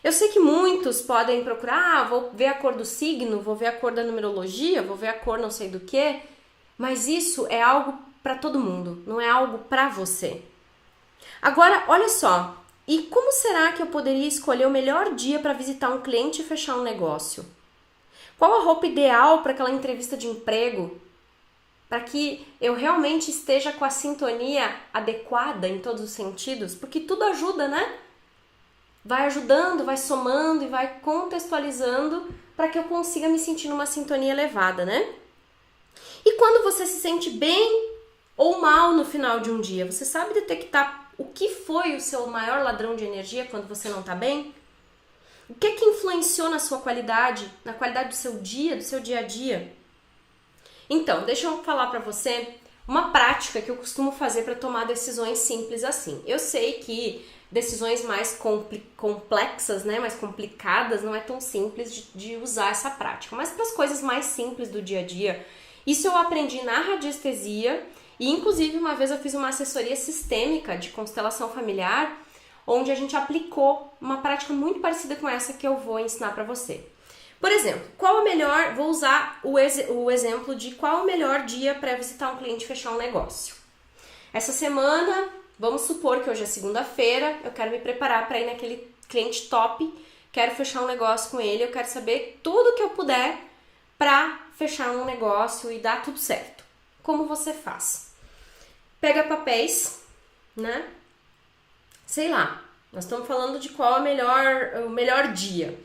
Eu sei que muitos podem procurar, vou ver a cor do signo, vou ver a cor da numerologia, vou ver a cor não sei do que, mas isso é algo para todo mundo, não é algo para você. Agora, olha só, e como será que eu poderia escolher o melhor dia para visitar um cliente e fechar um negócio? Qual a roupa ideal para aquela entrevista de emprego? Para que eu realmente esteja com a sintonia adequada em todos os sentidos, porque tudo ajuda, né? Vai ajudando, vai somando e vai contextualizando para que eu consiga me sentir numa sintonia elevada, né? E quando você se sente bem ou mal no final de um dia, você sabe detectar o que foi o seu maior ladrão de energia quando você não está bem? O que é que influenciou na sua qualidade, na qualidade do seu dia a dia? Então, deixa eu falar para você uma prática que eu costumo fazer para tomar decisões simples assim. Eu sei que decisões mais complexas, né, mais complicadas, não é tão simples de usar essa prática, mas para as coisas mais simples do dia a dia, isso eu aprendi na radiestesia e inclusive uma vez eu fiz uma assessoria sistêmica de constelação familiar, onde a gente aplicou uma prática muito parecida com essa que eu vou ensinar para você. Por exemplo, qual o melhor, vou usar o exemplo de qual o melhor dia para visitar um cliente e fechar um negócio. Essa semana, vamos supor que hoje é segunda-feira, eu quero me preparar para ir naquele cliente top, quero fechar um negócio com ele, eu quero saber tudo que eu puder para fechar um negócio e dar tudo certo. Como você faz? Pega papéis, né? Sei lá, nós estamos falando de qual é o melhor dia.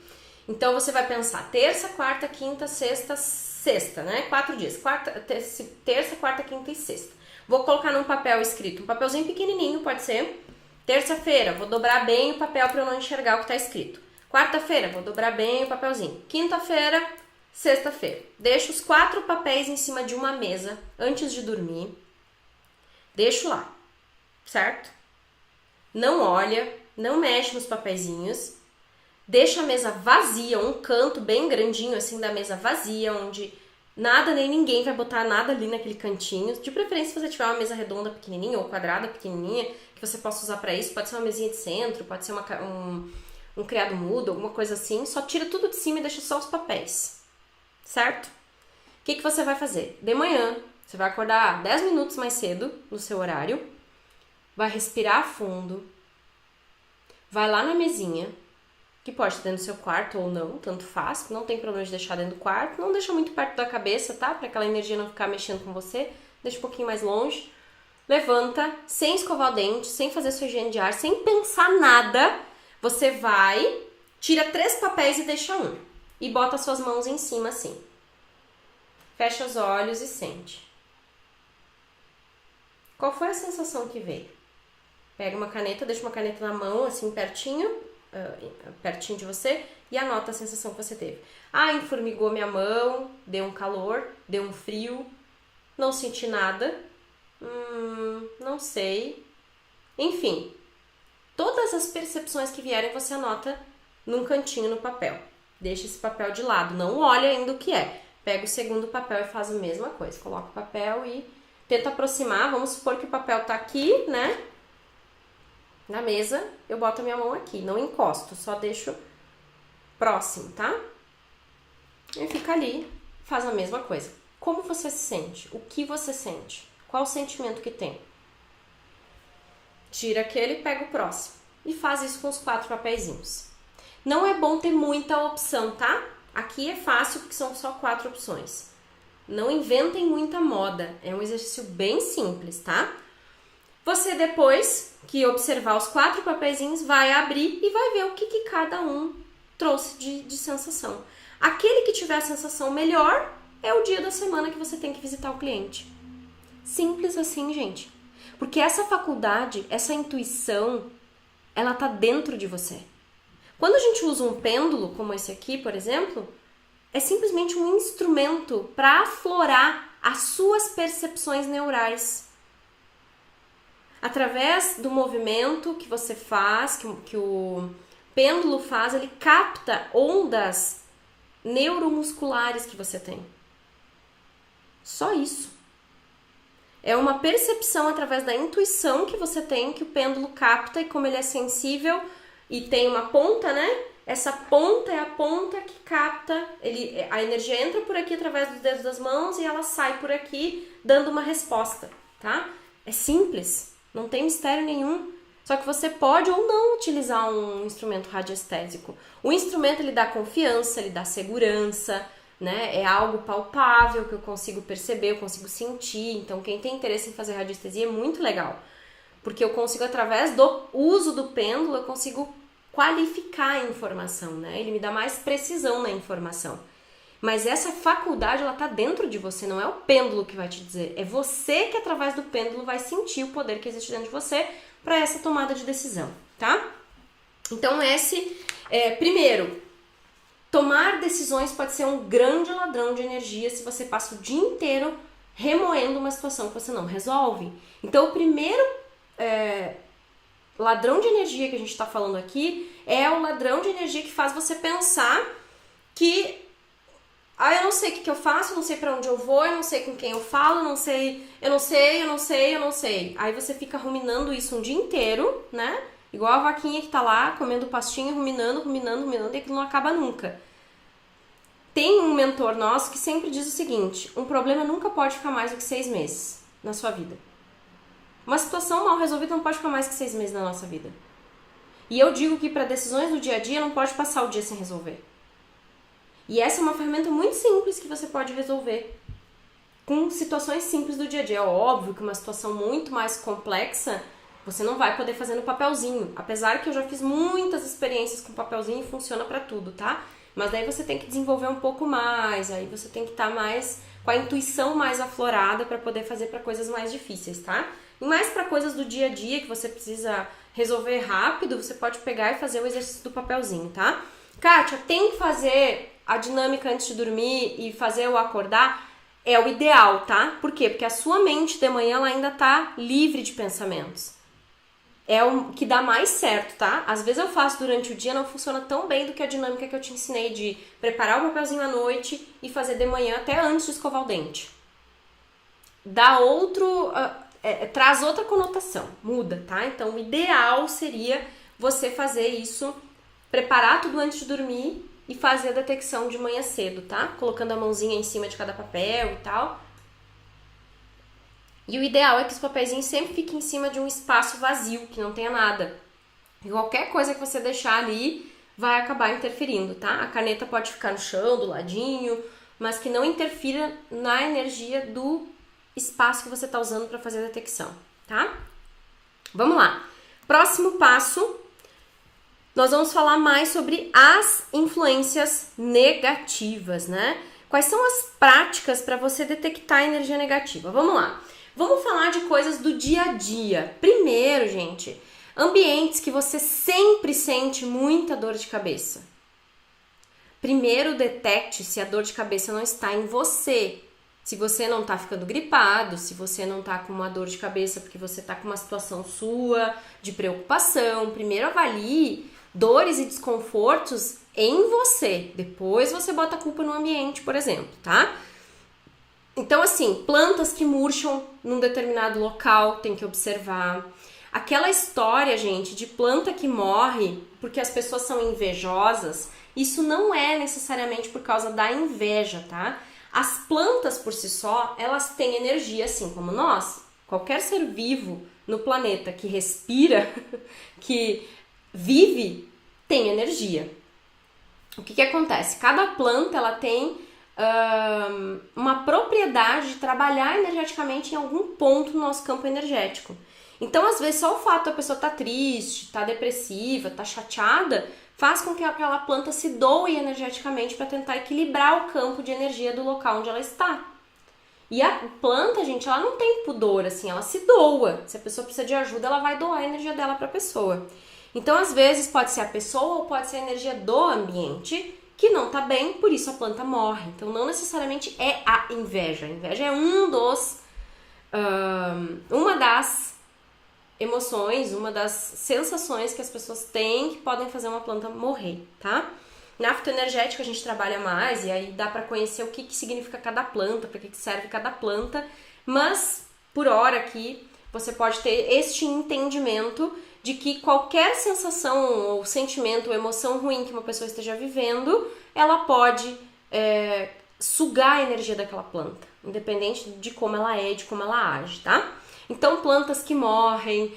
Então você vai pensar terça, quarta, quinta, sexta, né? 4 dias. Terça, quarta, quinta e sexta. Vou colocar num papel escrito, um papelzinho pequenininho, pode ser. Terça-feira, vou dobrar bem o papel para eu não enxergar o que está escrito. Quarta-feira, vou dobrar bem o papelzinho. Quinta-feira, sexta-feira. Deixo os 4 papéis em cima de uma mesa antes de dormir. Deixo lá, certo? Não olha, não mexe nos papeizinhos. Deixa a mesa vazia, um canto bem grandinho assim da mesa vazia, onde nada nem ninguém vai botar nada ali naquele cantinho. De preferência, se você tiver uma mesa redonda pequenininha ou quadrada pequenininha, que você possa usar para isso, pode ser uma mesinha de centro, pode ser um criado mudo, alguma coisa assim. Só tira tudo de cima e deixa só os papéis, certo? O que você vai fazer? De manhã, você vai acordar 10 minutos mais cedo no seu horário, vai respirar fundo, vai lá na mesinha, que pode estar dentro do seu quarto ou não, tanto faz, não tem problema de deixar dentro do quarto, não deixa muito perto da cabeça, tá? Para aquela energia não ficar mexendo com você, deixa um pouquinho mais longe. Levanta, sem escovar o dente, sem fazer sua higiene de ar, sem pensar nada, você vai, tira 3 papéis e deixa um. E bota suas mãos em cima assim. Fecha os olhos e sente. Qual foi a sensação que veio? Pega uma caneta, deixa uma caneta na mão, assim, pertinho de você e anota a sensação que você teve. Ah, enformigou minha mão, deu um calor, deu um frio, não senti nada, não sei. Enfim, todas as percepções que vierem você anota num cantinho no papel. Deixa esse papel de lado, não olha ainda o que é. Pega o segundo papel e faz a mesma coisa. Coloca o papel e tenta aproximar. Vamos supor que o papel tá aqui, né? Na mesa, eu boto a minha mão aqui, não encosto, só deixo próximo, tá? E fica ali, faz a mesma coisa. Como você se sente? O que você sente? Qual o sentimento que tem? Tira aquele e pega o próximo. E faz isso com os 4 papeizinhos. Não é bom ter muita opção, tá? Aqui é fácil porque são só 4 opções. Não inventem muita moda, é um exercício bem simples, tá? Você, depois que observar os 4 papeizinhos, vai abrir e vai ver o que cada um trouxe de sensação. Aquele que tiver a sensação melhor é o dia da semana que você tem que visitar o cliente. Simples assim, gente. Porque essa faculdade, essa intuição, ela tá dentro de você. Quando a gente usa um pêndulo, como esse aqui, por exemplo, é simplesmente um instrumento para aflorar as suas percepções neurais. Através do movimento que você faz, que o pêndulo faz, ele capta ondas neuromusculares que você tem. Só isso. É uma percepção através da intuição que você tem, que o pêndulo capta, e como ele é sensível e tem uma ponta, né? Essa ponta é a ponta que capta, a energia entra por aqui através dos dedos das mãos e ela sai por aqui dando uma resposta, tá? É simples. Não tem mistério nenhum. Só que você pode ou não utilizar um instrumento radiestésico. O instrumento, ele dá confiança, ele dá segurança, né? É algo palpável que eu consigo perceber, eu consigo sentir. Então, quem tem interesse em fazer radiestesia é muito legal. Porque eu consigo, através do uso do pêndulo, eu consigo qualificar a informação, né? Ele me dá mais precisão na informação. Mas essa faculdade, ela tá dentro de você, não é o pêndulo que vai te dizer. É você que, através do pêndulo, vai sentir o poder que existe dentro de você para essa tomada de decisão, tá? Então, primeiro, tomar decisões pode ser um grande ladrão de energia se você passa o dia inteiro remoendo uma situação que você não resolve. Então, o primeiro ladrão de energia que a gente está falando aqui é o ladrão de energia que faz você pensar que eu não sei o que eu faço, eu não sei pra onde eu vou, eu não sei com quem eu falo, eu não sei. Aí você fica ruminando isso um dia inteiro, né? Igual a vaquinha que tá lá comendo pastinho, ruminando, e aquilo não acaba nunca. Tem um mentor nosso que sempre diz o seguinte: um problema nunca pode ficar mais do que 6 meses na sua vida. Uma situação mal resolvida não pode ficar mais que 6 meses na nossa vida. E eu digo que para decisões do dia a dia não pode passar o dia sem resolver. E essa é uma ferramenta muito simples que você pode resolver com situações simples do dia a dia. É óbvio que uma situação muito mais complexa você não vai poder fazer no papelzinho. Apesar que eu já fiz muitas experiências com papelzinho e funciona para tudo, tá? Mas daí você tem que desenvolver um pouco mais, aí você tem que estar mais com a intuição mais aflorada para poder fazer para coisas mais difíceis, tá? E mais para coisas do dia a dia que você precisa resolver rápido, você pode pegar e fazer o exercício do papelzinho, tá? Kátia, tem que fazer a dinâmica antes de dormir e fazer eu acordar? É o ideal, tá? Por quê? Porque a sua mente de manhã ela ainda tá livre de pensamentos. É o que dá mais certo, tá? Às vezes eu faço durante o dia, não funciona tão bem do que a dinâmica que eu te ensinei de preparar o papelzinho à noite e fazer de manhã até antes de escovar o dente. Dá traz outra conotação, muda, tá? Então o ideal seria você fazer isso, preparar tudo antes de dormir e fazer a detecção de manhã cedo, tá? Colocando a mãozinha em cima de cada papel e tal. E o ideal é que os papeizinhos sempre fiquem em cima de um espaço vazio, que não tenha nada. E qualquer coisa que você deixar ali vai acabar interferindo, tá? A caneta pode ficar no chão, do ladinho, mas que não interfira na energia do espaço que você está usando para fazer a detecção, tá? Vamos lá. Próximo passo, nós vamos falar mais sobre as influências negativas, né? Quais são as práticas para você detectar a energia negativa? Vamos lá. Vamos falar de coisas do dia a dia. Primeiro, gente, ambientes que você sempre sente muita dor de cabeça. Primeiro, detecte se a dor de cabeça não está em você. Se você não está ficando gripado, se você não está com uma dor de cabeça porque você está com uma situação sua de preocupação. Primeiro, avalie dores e desconfortos em você. Depois você bota a culpa no ambiente, por exemplo, tá? Então, assim, plantas que murcham num determinado local, tem que observar. Aquela história, gente, de planta que morre porque as pessoas são invejosas, isso não é necessariamente por causa da inveja, tá? As plantas, por si só, elas têm energia, assim como nós. Qualquer ser vivo no planeta que respira, que vive, tem energia. O que acontece? Cada planta, ela tem uma propriedade de trabalhar energeticamente em algum ponto no nosso campo energético. Então, às vezes, só o fato da pessoa estar triste, estar depressiva, estar chateada, faz com que aquela planta se doe energeticamente para tentar equilibrar o campo de energia do local onde ela está. E a planta, gente, ela não tem pudor, assim, ela se doa. Se a pessoa precisa de ajuda, ela vai doar a energia dela para a pessoa. Então, às vezes, pode ser a pessoa ou pode ser a energia do ambiente que não tá bem, por isso a planta morre. Então, não necessariamente é a inveja. A inveja é uma das emoções, uma das sensações que as pessoas têm que podem fazer uma planta morrer, tá? Na fitoenergética a gente trabalha mais e aí dá para conhecer o que significa cada planta, para que serve cada planta, mas por hora aqui você pode ter este entendimento de que qualquer sensação ou sentimento ou emoção ruim que uma pessoa esteja vivendo, ela pode sugar a energia daquela planta, independente de como ela é, de como ela age, tá? Então, plantas que morrem,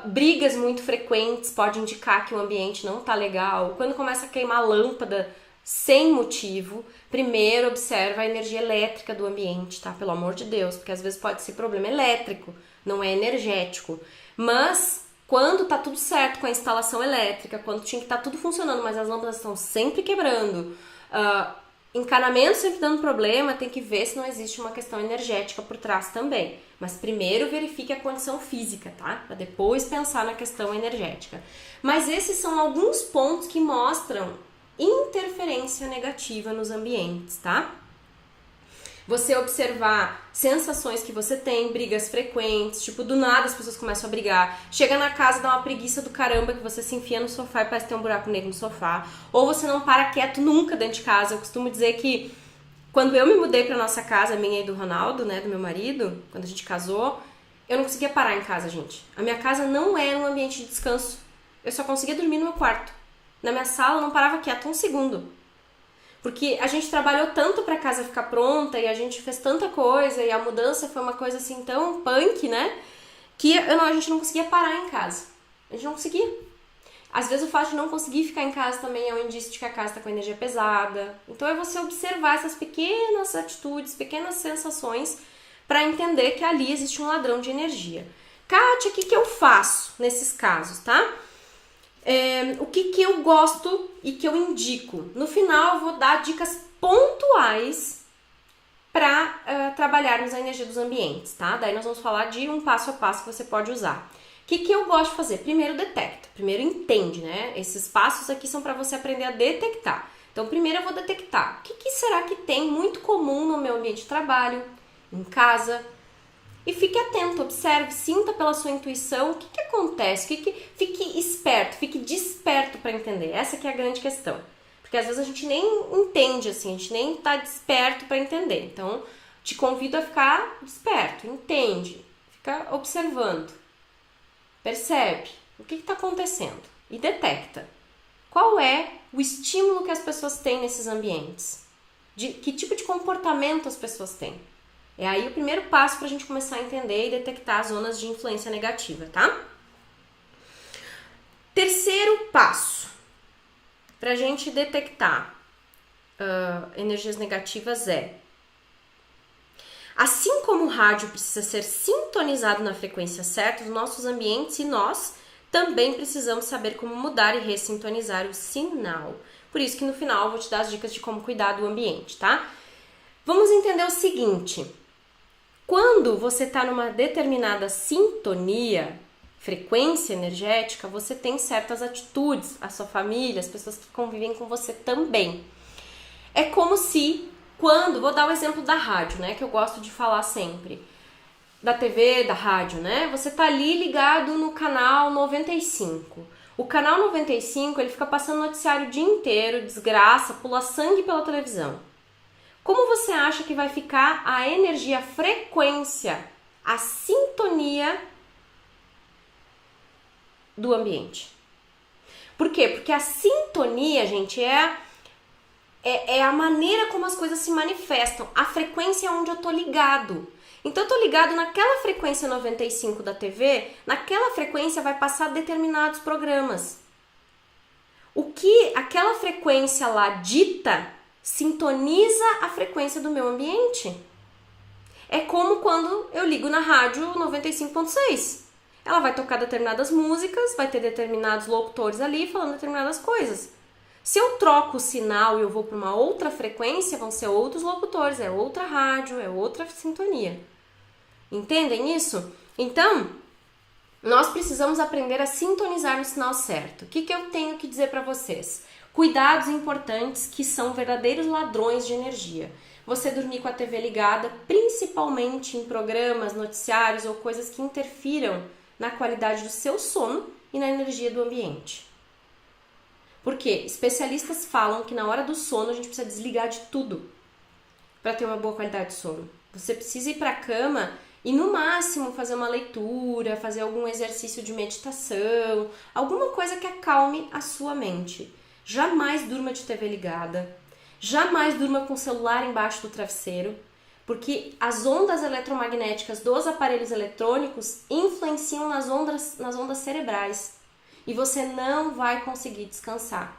brigas muito frequentes pode indicar que o ambiente não tá legal. Quando começa a queimar lâmpada sem motivo, primeiro observa a energia elétrica do ambiente, tá? Pelo amor de Deus, porque às vezes pode ser problema elétrico, não é energético. Mas quando tá tudo certo com a instalação elétrica, quando tinha que estar tudo funcionando, mas as lâmpadas estão sempre quebrando, encanamento sempre dando problema, tem que ver se não existe uma questão energética por trás também. Mas primeiro verifique a condição física, tá? Para depois pensar na questão energética. Mas esses são alguns pontos que mostram interferência negativa nos ambientes, tá? Você observar sensações que você tem, brigas frequentes, tipo, do nada as pessoas começam a brigar. Chega na casa, dá uma preguiça do caramba, que você se enfia no sofá e parece ter um buraco negro no sofá. Ou você não para quieto nunca dentro de casa. Eu costumo dizer que quando eu me mudei pra nossa casa, minha e do Ronaldo, né, do meu marido, quando a gente casou, eu não conseguia parar em casa, gente. A minha casa não era um ambiente de descanso. Eu só conseguia dormir no meu quarto. Na minha sala eu não parava quieto um segundo. Porque a gente trabalhou tanto pra casa ficar pronta e a gente fez tanta coisa e a mudança foi uma coisa assim tão punk, né? Que a gente não conseguia parar em casa. A gente não conseguia. Às vezes o fato de não conseguir ficar em casa também é um indício de que a casa tá com energia pesada. Então é você observar essas pequenas atitudes, pequenas sensações pra entender que ali existe um ladrão de energia. Kátia, o que eu faço nesses casos, tá? O que eu gosto e que eu indico. No final eu vou dar dicas pontuais para trabalharmos a energia dos ambientes, tá? Daí nós vamos falar de um passo a passo que você pode usar. O que eu gosto de fazer? Primeiro detecta, primeiro entende, né? Esses passos aqui são para você aprender a detectar. Então primeiro eu vou detectar o que será que tem muito comum no meu ambiente de trabalho, em casa. E fique atento, observe, sinta pela sua intuição o que acontece, fique esperto, fique desperto para entender. Essa que é a grande questão. Porque às vezes a gente nem entende, assim, a gente nem tá desperto para entender. Então, te convido a ficar desperto, entende, fica observando, percebe o que está acontecendo e detecta. Qual é o estímulo que as pessoas têm nesses ambientes? Que tipo de comportamento as pessoas têm? É aí o primeiro passo para a gente começar a entender e detectar as zonas de influência negativa, tá? Terceiro passo para a gente detectar energias negativas assim como o rádio precisa ser sintonizado na frequência certa, os nossos ambientes e nós também precisamos saber como mudar e ressintonizar o sinal. Por isso que no final eu vou te dar as dicas de como cuidar do ambiente, tá? Vamos entender o seguinte. Quando você está numa determinada sintonia, frequência energética, você tem certas atitudes, a sua família, as pessoas que convivem com você também. É como se, vou dar o exemplo da rádio, né, que eu gosto de falar sempre, da TV, da rádio, né, você tá ali ligado no canal 95. O canal 95, ele fica passando noticiário o dia inteiro, desgraça, pula sangue pela televisão. Como você acha que vai ficar a energia, a frequência, a sintonia do ambiente? Por quê? Porque a sintonia, gente, é a maneira como as coisas se manifestam. A frequência é onde eu tô ligado. Então eu tô ligado naquela frequência 95 da TV, naquela frequência vai passar determinados programas. O que aquela frequência lá dita sintoniza a frequência do meu ambiente. É como quando eu ligo na rádio 95.6. Ela vai tocar determinadas músicas, vai ter determinados locutores ali falando determinadas coisas. Se eu troco o sinal e eu vou para uma outra frequência, vão ser outros locutores, é outra rádio, é outra sintonia. Entendem isso? Então, nós precisamos aprender a sintonizar no sinal certo. O que eu tenho que dizer para vocês? Cuidados importantes que são verdadeiros ladrões de energia. Você dormir com a TV ligada, principalmente em programas, noticiários ou coisas que interfiram na qualidade do seu sono e na energia do ambiente. Porque especialistas falam que na hora do sono a gente precisa desligar de tudo para ter uma boa qualidade de sono. Você precisa ir para a cama e no máximo fazer uma leitura, fazer algum exercício de meditação, alguma coisa que acalme a sua mente. Jamais durma de TV ligada, jamais durma com o celular embaixo do travesseiro, porque as ondas eletromagnéticas dos aparelhos eletrônicos influenciam nas ondas cerebrais e você não vai conseguir descansar.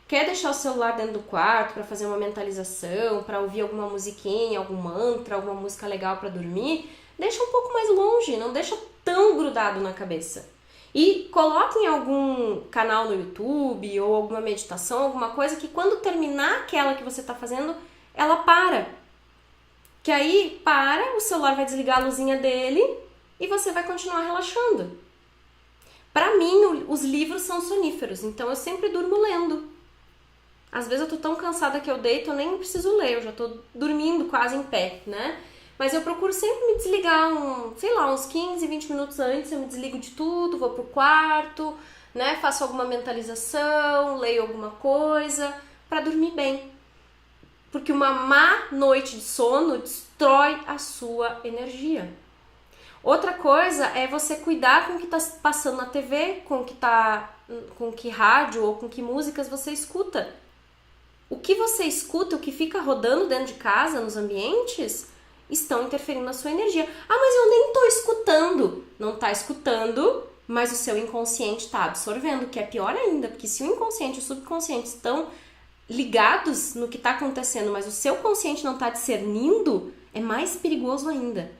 Quer deixar o celular dentro do quarto para fazer uma mentalização, para ouvir alguma musiquinha, algum mantra, alguma música legal para dormir? Deixa um pouco mais longe, não deixa tão grudado na cabeça. E coloque em algum canal no YouTube ou alguma meditação, alguma coisa que quando terminar aquela que você está fazendo, ela para. Que aí para, o celular vai desligar a luzinha dele e você vai continuar relaxando. Para mim, os livros são soníferos, então eu sempre durmo lendo. Às vezes eu tô tão cansada que eu deito, eu nem preciso ler, eu já tô dormindo quase em pé, né? Mas eu procuro sempre me desligar, uns 15, 20 minutos antes, eu me desligo de tudo, vou pro quarto, né? Faço alguma mentalização, leio alguma coisa, pra dormir bem. Porque uma má noite de sono destrói a sua energia. Outra coisa é você cuidar com o que tá passando na TV, com que rádio ou com que músicas você escuta. O que você escuta, o que fica rodando dentro de casa, nos ambientes, estão interferindo na sua energia. Ah, mas eu nem tô escutando. Não tá escutando, mas o seu inconsciente está absorvendo, que é pior ainda, porque se o inconsciente e o subconsciente estão ligados no que está acontecendo, mas o seu consciente não está discernindo, é mais perigoso ainda.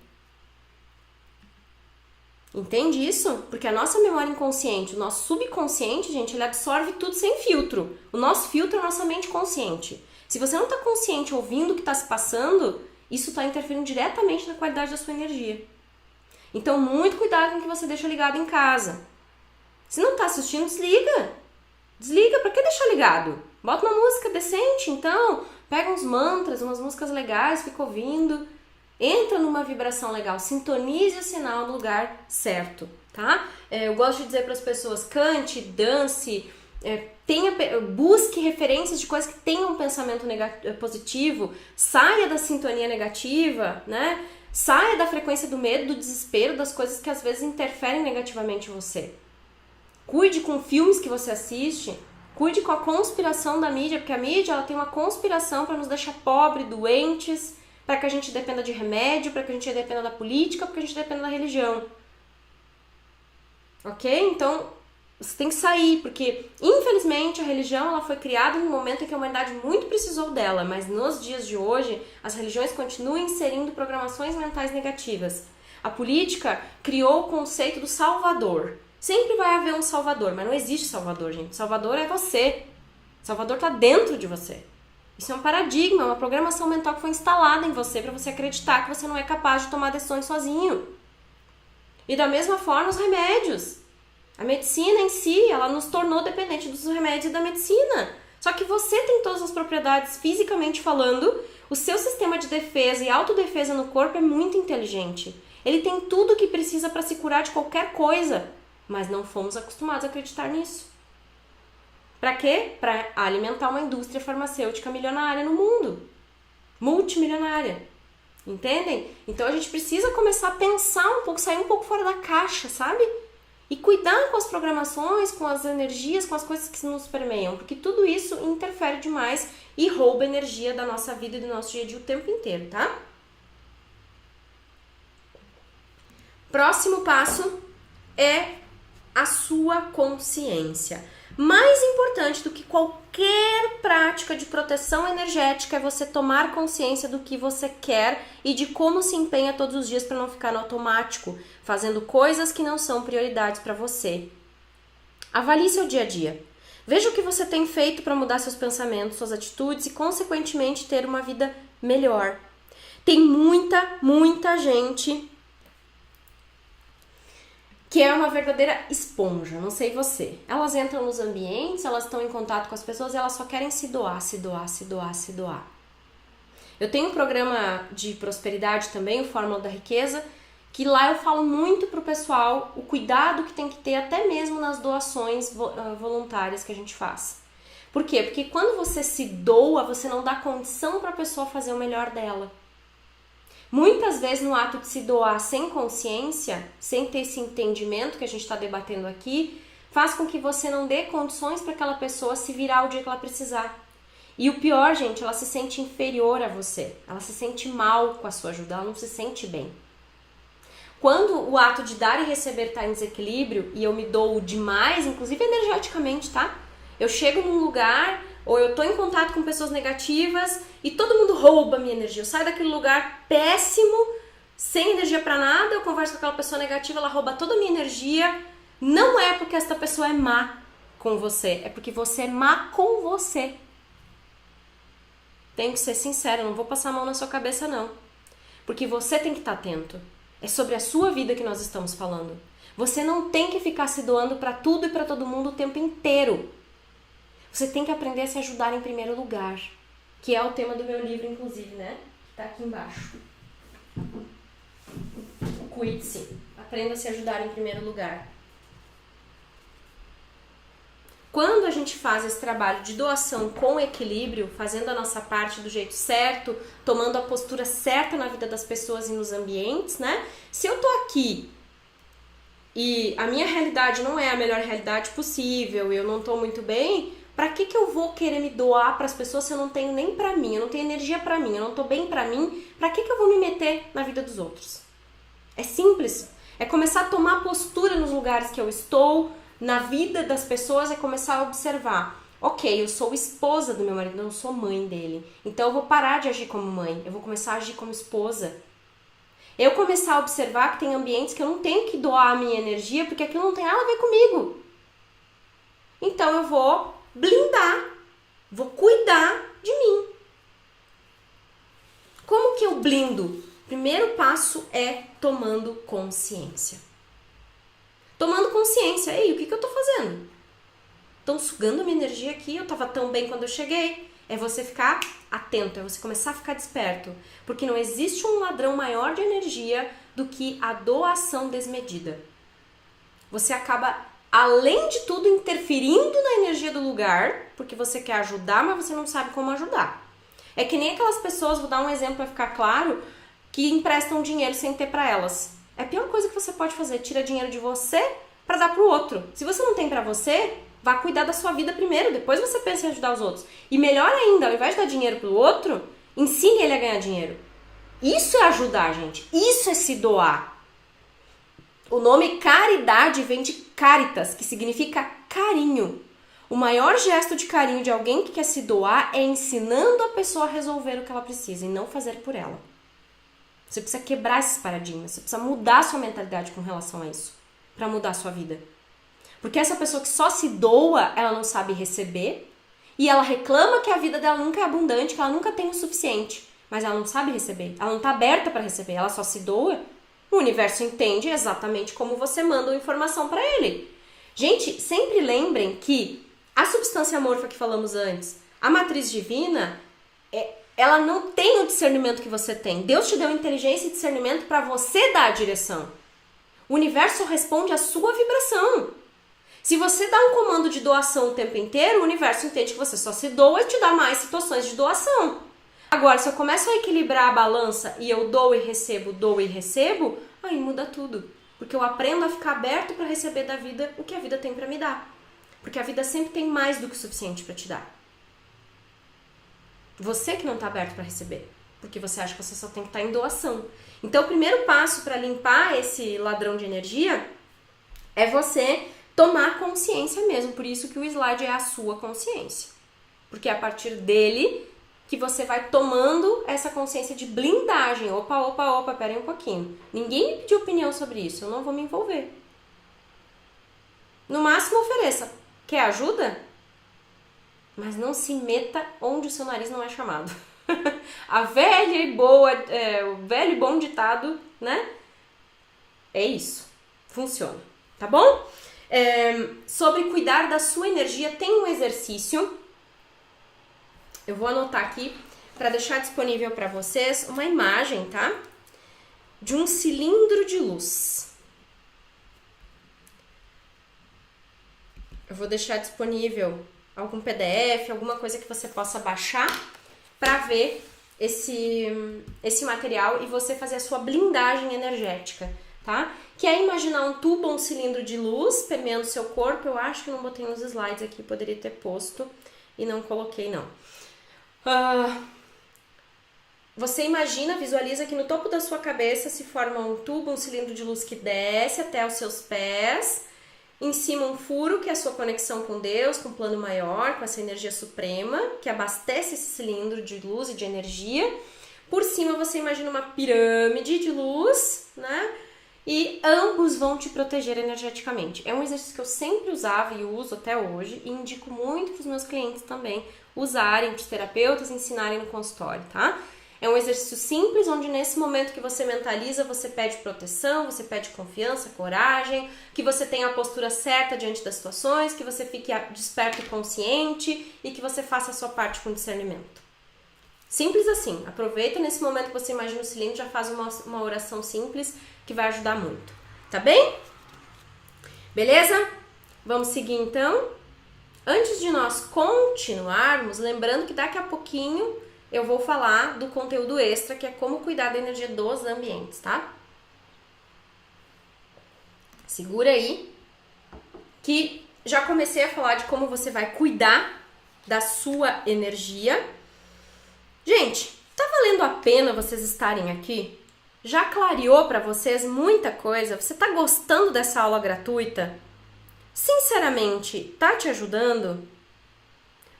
Entende isso? Porque a nossa memória inconsciente, o nosso subconsciente, gente, ele absorve tudo sem filtro. O nosso filtro é a nossa mente consciente. Se você não está consciente ouvindo o que está se passando, isso está interferindo diretamente na qualidade da sua energia. Então, muito cuidado com o que você deixa ligado em casa. Se não está assistindo, desliga. Desliga, pra que deixar ligado? Bota uma música decente, então. Pega uns mantras, umas músicas legais, fica ouvindo. Entra numa vibração legal, sintonize o sinal no lugar certo, tá? Eu gosto de dizer para as pessoas, cante, dance, busque referências de coisas que tenham um pensamento positivo, saia da sintonia negativa, né? Saia da frequência do medo, do desespero, das coisas que às vezes interferem negativamente em você. Cuide com filmes que você assiste, cuide com a conspiração da mídia, porque a mídia ela tem uma conspiração para nos deixar pobres, doentes, para que a gente dependa de remédio, para que a gente dependa da política, para que a gente dependa da religião. Ok? Então, você tem que sair, porque infelizmente a religião ela foi criada em um momento em que a humanidade muito precisou dela, mas nos dias de hoje as religiões continuam inserindo programações mentais negativas. A política criou o conceito do salvador. Sempre vai haver um salvador, mas não existe salvador, gente. Salvador é você. Salvador está dentro de você. Isso é um paradigma, uma programação mental que foi instalada em você para você acreditar que você não é capaz de tomar decisões sozinho. E da mesma forma os remédios. A medicina em si, ela nos tornou dependentes dos remédios e da medicina. Só que você tem todas as propriedades fisicamente falando, o seu sistema de defesa e autodefesa no corpo é muito inteligente. Ele tem tudo o que precisa para se curar de qualquer coisa, mas não fomos acostumados a acreditar nisso. Para quê? Para alimentar uma indústria farmacêutica milionária no mundo. Multimilionária. Entendem? Então a gente precisa começar a pensar um pouco, sair um pouco fora da caixa, sabe? E cuidar com as programações, com as energias, com as coisas que nos permeiam, porque tudo isso interfere demais e rouba energia da nossa vida e do nosso dia a dia o tempo inteiro, tá? Próximo passo é a sua consciência. Mais importante do que qualquer prática de proteção energética é você tomar consciência do que você quer e de como se empenha todos os dias para não ficar no automático, fazendo coisas que não são prioridades para você. Avalie seu dia a dia. Veja o que você tem feito para mudar seus pensamentos, suas atitudes e, consequentemente, ter uma vida melhor. Tem muita gente que é uma verdadeira esponja, não sei você. Elas entram nos ambientes, elas estão em contato com as pessoas e elas só querem se doar. Eu tenho um programa de prosperidade também, o Fórmula da Riqueza, que lá eu falo muito pro pessoal o cuidado que tem que ter até mesmo nas doações voluntárias que a gente faz. Por quê? Porque quando você se doa, você não dá condição para a pessoa fazer o melhor dela. Muitas vezes no ato de se doar sem consciência, sem ter esse entendimento que a gente está debatendo aqui, faz com que você não dê condições para aquela pessoa se virar o dia que ela precisar. E o pior, gente, ela se sente inferior a você. Ela se sente mal com a sua ajuda, ela não se sente bem. Quando o ato de dar e receber está em desequilíbrio e eu me dou demais, inclusive energeticamente, tá? Eu chego num lugar ou eu tô em contato com pessoas negativas e todo mundo rouba a minha energia. Eu saio daquele lugar péssimo, sem energia pra nada, eu converso com aquela pessoa negativa, ela rouba toda a minha energia. Não é porque essa pessoa é má com você, é porque você é má com você. Tenho que ser sincera, não vou passar a mão na sua cabeça não. Porque você tem que estar atento. É sobre a sua vida que nós estamos falando. Você não tem que ficar se doando pra tudo e pra todo mundo o tempo inteiro. Você tem que aprender a se ajudar em primeiro lugar, que é o tema do meu livro, inclusive, né? Que tá aqui embaixo. Cuide-se. Aprenda a se ajudar em primeiro lugar. Quando a gente faz esse trabalho de doação com equilíbrio, fazendo a nossa parte do jeito certo, tomando a postura certa na vida das pessoas e nos ambientes, né? Se eu tô aqui e a minha realidade não é a melhor realidade possível, eu não tô muito bem, pra que eu vou querer me doar pras pessoas se eu não tenho nem pra mim, eu não tenho energia pra mim, eu não tô bem pra mim, pra que eu vou me meter na vida dos outros? É simples, é começar a tomar postura nos lugares que eu estou, na vida das pessoas, é começar a observar. Ok, eu sou esposa do meu marido, não sou mãe dele. Então eu vou parar de agir como mãe, eu vou começar a agir como esposa. Eu começar a observar que tem ambientes que eu não tenho que doar a minha energia, porque aquilo não tem nada a ver comigo. Então eu vou blindar, vou cuidar de mim. Como que eu blindo? Primeiro passo é tomando consciência. Tomando consciência, ei, o que eu tô fazendo? Estão sugando a minha energia aqui, eu tava tão bem quando eu cheguei. É você ficar atento, é você começar a ficar desperto. Porque não existe um ladrão maior de energia do que a doação desmedida. Você acaba, além de tudo, interferindo na energia do lugar, porque você quer ajudar, mas você não sabe como ajudar. É que nem aquelas pessoas, vou dar um exemplo para ficar claro, que emprestam dinheiro sem ter para elas. É a pior coisa que você pode fazer, tira dinheiro de você para dar pro outro. Se você não tem para você, vá cuidar da sua vida primeiro, depois você pensa em ajudar os outros. E melhor ainda, ao invés de dar dinheiro pro outro, ensine ele a ganhar dinheiro. Isso é ajudar, gente. Isso é se doar. O nome caridade vem de caritas, que significa carinho. O maior gesto de carinho de alguém que quer se doar é ensinando a pessoa a resolver o que ela precisa e não fazer por ela. Você precisa quebrar esses paradigmas, você precisa mudar a sua mentalidade com relação a isso, para mudar a sua vida. Porque essa pessoa que só se doa, ela não sabe receber, e ela reclama que a vida dela nunca é abundante, que ela nunca tem o suficiente, mas ela não sabe receber, ela não está aberta para receber, ela só se doa. O universo entende exatamente como você manda a informação para ele. Gente, sempre lembrem que a substância amorfa que falamos antes, a matriz divina, ela não tem o discernimento que você tem. Deus te deu inteligência e discernimento para você dar a direção. O universo responde à sua vibração. Se você dá um comando de doação o tempo inteiro, o universo entende que você só se doa e te dá mais situações de doação. Agora, se eu começo a equilibrar a balança e eu dou e recebo, aí muda tudo. Porque eu aprendo a ficar aberto para receber da vida o que a vida tem para me dar. Porque a vida sempre tem mais do que o suficiente para te dar. Você que não está aberto para receber, porque você acha que você só tem que estar em doação. Então, o primeiro passo para limpar esse ladrão de energia é você tomar consciência mesmo. Por isso que o slide é a sua consciência. Porque é a partir dele que você vai tomando essa consciência de blindagem. Opa, pera aí um pouquinho. Ninguém me pediu opinião sobre isso, eu não vou me envolver. No máximo, ofereça. Quer ajuda? Mas não se meta onde o seu nariz não é chamado. A velha e boa, o velho e bom ditado, né? É isso. Funciona, tá bom? Sobre cuidar da sua energia, tem um exercício. Eu vou anotar aqui para deixar disponível para vocês uma imagem, tá? De um cilindro de luz. Eu vou deixar disponível algum PDF, alguma coisa que você possa baixar para ver esse material e você fazer a sua blindagem energética, tá? Que é imaginar um tubo ou um cilindro de luz permeando seu corpo. Eu acho que não botei nos slides aqui, poderia ter posto e não coloquei, não. Você imagina, visualiza que no topo da sua cabeça se forma um tubo, um cilindro de luz que desce até os seus pés. Em cima um furo, que é a sua conexão com Deus, com o plano maior, com essa energia suprema, que abastece esse cilindro de luz e de energia. Por cima você imagina uma pirâmide de luz, né? E ambos vão te proteger energeticamente. É um exercício que eu sempre usava e uso até hoje, e indico muito para os meus clientes também usarem, para os terapeutas ensinarem no consultório, tá? É um exercício simples, onde nesse momento que você mentaliza, você pede proteção, você pede confiança, coragem, que você tenha a postura certa diante das situações, que você fique desperto e consciente e que você faça a sua parte com discernimento. Simples assim. Aproveita nesse momento que você imagina o cilindro, já faz uma oração simples que vai ajudar muito. Tá bem? Beleza? Vamos seguir então. Antes de nós continuarmos, lembrando que daqui a pouquinho eu vou falar do conteúdo extra, que é como cuidar da energia dos ambientes, tá? Segura aí, que já comecei a falar de como você vai cuidar da sua energia. Gente, tá valendo a pena vocês estarem aqui? Já clareou pra vocês muita coisa? Você tá gostando dessa aula gratuita? Sinceramente, tá te ajudando?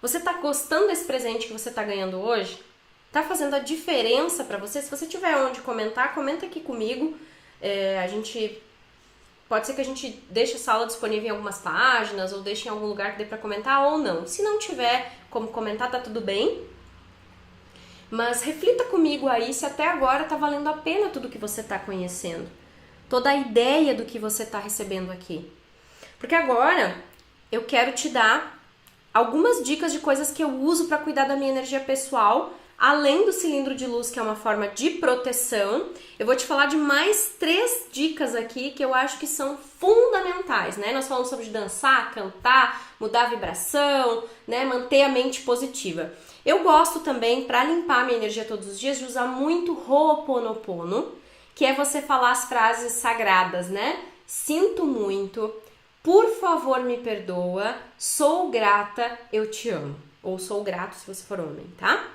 Você tá gostando desse presente que você tá ganhando hoje? Tá fazendo a diferença pra você? Se você tiver onde comentar, comenta aqui comigo. Pode ser que a gente deixe essa aula disponível em algumas páginas ou deixe em algum lugar que dê pra comentar ou não. Se não tiver como comentar, tá tudo bem. Mas reflita comigo aí se até agora tá valendo a pena tudo que você tá conhecendo. Toda a ideia do que você tá recebendo aqui. Porque agora eu quero te dar algumas dicas de coisas que eu uso para cuidar da minha energia pessoal, além do cilindro de luz, que é uma forma de proteção. Eu vou te falar de mais 3 dicas aqui que eu acho que são fundamentais, né? Nós falamos sobre dançar, cantar, mudar a vibração, né? Manter a mente positiva. Eu gosto também, para limpar a minha energia todos os dias, de usar muito Ho'oponopono, que é você falar as frases sagradas, né? Sinto muito, por favor me perdoa, sou grata, eu te amo. Ou sou grato se você for homem, tá?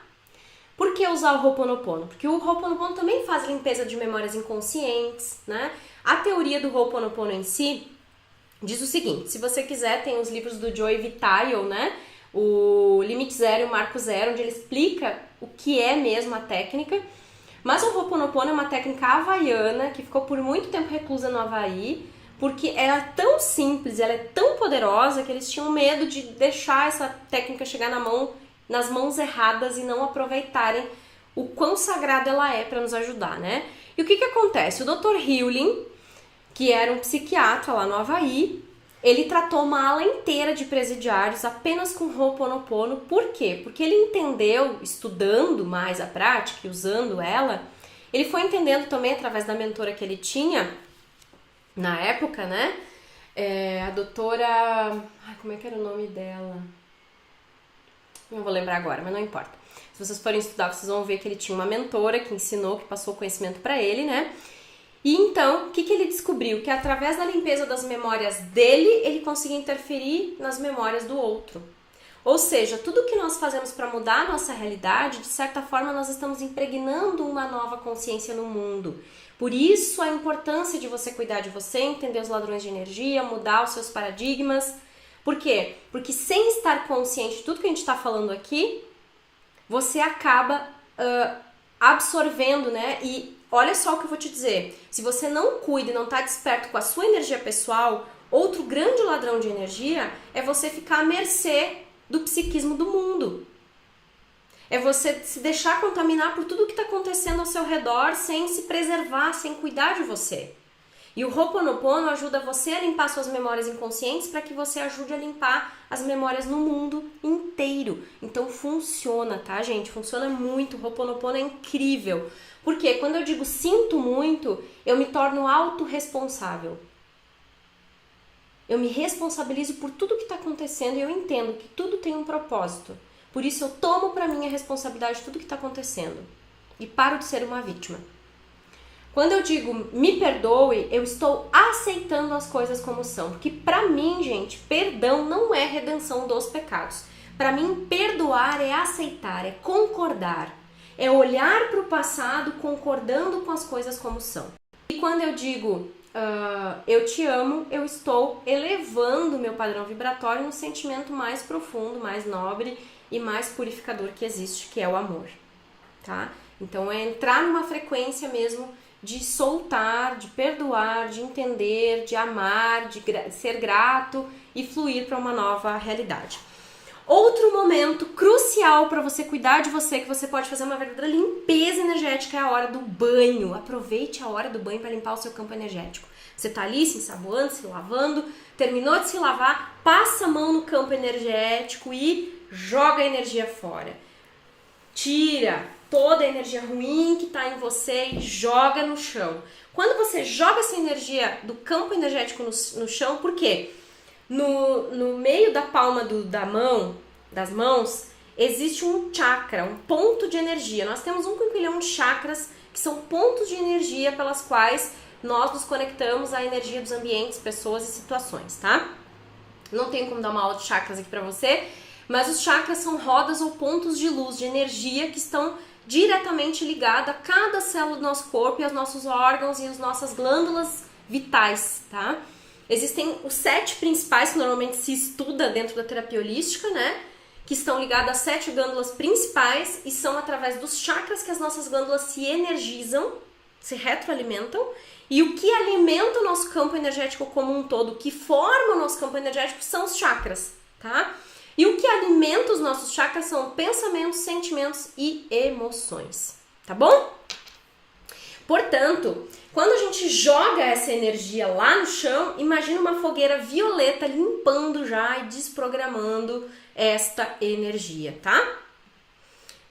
Por que usar o Ho'oponopono? Porque o Ho'oponopono também faz limpeza de memórias inconscientes, né? A teoria do Ho'oponopono em si diz o seguinte: se você quiser, tem os livros do Joe Vitale, né? O Limite Zero e o Marco Zero, onde ele explica o que é mesmo a técnica. Mas o Ho'oponopono é uma técnica havaiana que ficou por muito tempo reclusa no Havaí, porque ela é tão simples, ela é tão poderosa que eles tinham medo de deixar essa técnica chegar nas mãos erradas e não aproveitarem o quão sagrada ela é para nos ajudar, né? E o que acontece? O Dr. Hewlin, que era um psiquiatra lá no Havaí, ele tratou uma ala inteira de presidiários apenas com Ho'oponopono. Por quê? Porque ele entendeu, estudando mais a prática e usando ela, ele foi entendendo também através da mentora que ele tinha na época, né? A doutora... Ai, como é que era o nome dela? Não vou lembrar agora, mas não importa. Se vocês forem estudar, vocês vão ver que ele tinha uma mentora que ensinou, que passou o conhecimento para ele, né? E então, o que ele descobriu? Que através da limpeza das memórias dele, ele conseguia interferir nas memórias do outro. Ou seja, tudo que nós fazemos para mudar a nossa realidade, de certa forma, nós estamos impregnando uma nova consciência no mundo. Por isso, a importância de você cuidar de você, entender os ladrões de energia, mudar os seus paradigmas. Por quê? Porque sem estar consciente de tudo que a gente está falando aqui, você acaba absorvendo, né? E olha só o que eu vou te dizer. Se você não cuida e não está desperto com a sua energia pessoal, outro grande ladrão de energia é você ficar à mercê do psiquismo do mundo. É você se deixar contaminar por tudo que está acontecendo ao seu redor sem se preservar, sem cuidar de você. E o Ho'oponopono ajuda você a limpar suas memórias inconscientes para que você ajude a limpar as memórias no mundo inteiro. Então funciona, tá, gente? Funciona muito. O Ho'oponopono é incrível. Porque quando eu digo sinto muito, eu me torno autorresponsável. Eu me responsabilizo por tudo que está acontecendo e eu entendo que tudo tem um propósito. Por isso eu tomo para mim a responsabilidade de tudo que está acontecendo. E paro de ser uma vítima. Quando eu digo me perdoe, eu estou aceitando as coisas como são. Porque para mim, gente, perdão não é redenção dos pecados. Para mim, perdoar é aceitar, é concordar. É olhar para o passado concordando com as coisas como são. E quando eu digo eu te amo, eu estou elevando o meu padrão vibratório no sentimento mais profundo, mais nobre e mais purificador que existe, que é o amor. Tá? Então é entrar numa frequência mesmo de soltar, de perdoar, de entender, de amar, de ser grato e fluir para uma nova realidade. Outro momento crucial para você cuidar de você, que você pode fazer uma verdadeira limpeza energética, é a hora do banho. Aproveite a hora do banho para limpar o seu campo energético. Você tá ali se ensaboando, se lavando, terminou de se lavar, passa a mão no campo energético e joga a energia fora. Tira toda a energia ruim que tá em você e joga no chão. Quando você joga essa energia do campo energético no chão, por quê? No meio da palma das mãos, existe um chakra, um ponto de energia. Nós temos 1 quinquilhão de chakras, que são pontos de energia pelas quais nós nos conectamos à energia dos ambientes, pessoas e situações, tá? Não tenho como dar uma aula de chakras aqui pra você, mas os chakras são rodas ou pontos de luz, de energia, que estão diretamente ligados a cada célula do nosso corpo e aos nossos órgãos e às nossas glândulas vitais, tá? Existem os 7 principais que normalmente se estuda dentro da terapia holística, né? Que estão ligados às 7 glândulas principais e são através dos chakras que as nossas glândulas se energizam, se retroalimentam. E o que alimenta o nosso campo energético como um todo, o que forma o nosso campo energético são os chakras, tá? E o que alimenta os nossos chakras são pensamentos, sentimentos e emoções, tá bom? Portanto, quando a gente joga essa energia lá no chão, imagina uma fogueira violeta limpando já e desprogramando esta energia, tá?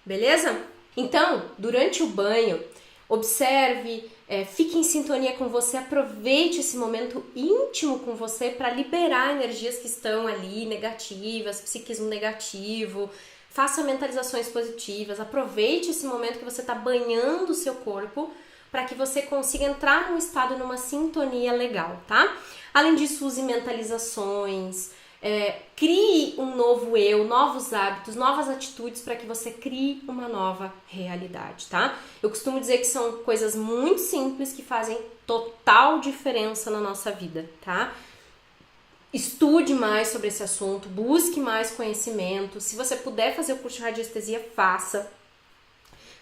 Beleza? Então, durante o banho, observe, fique em sintonia com você, aproveite esse momento íntimo com você para liberar energias que estão ali negativas, psiquismo negativo, faça mentalizações positivas, aproveite esse momento que você está banhando o seu corpo para que você consiga entrar num estado, numa sintonia legal, tá? Além disso, use mentalizações, crie um novo eu, novos hábitos, novas atitudes para que você crie uma nova realidade, tá? Eu costumo dizer que são coisas muito simples que fazem total diferença na nossa vida, tá? Estude mais sobre esse assunto, busque mais conhecimento. Se você puder fazer o curso de radiestesia, faça.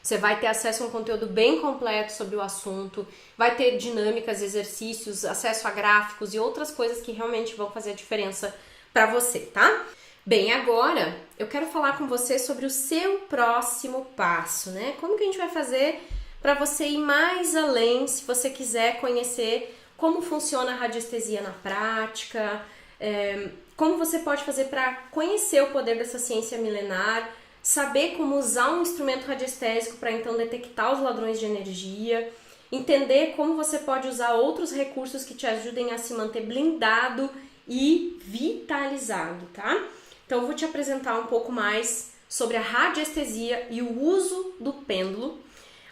Você vai ter acesso a um conteúdo bem completo sobre o assunto, vai ter dinâmicas, exercícios, acesso a gráficos e outras coisas que realmente vão fazer a diferença para você, tá? Bem, agora eu quero falar com você sobre o seu próximo passo, né? Como que a gente vai fazer para você ir mais além, se você quiser conhecer como funciona a radiestesia na prática, como você pode fazer para conhecer o poder dessa ciência milenar, saber como usar um instrumento radiestésico para então detectar os ladrões de energia, entender como você pode usar outros recursos que te ajudem a se manter blindado e vitalizado, tá? Então eu vou te apresentar um pouco mais sobre a radiestesia e o uso do pêndulo.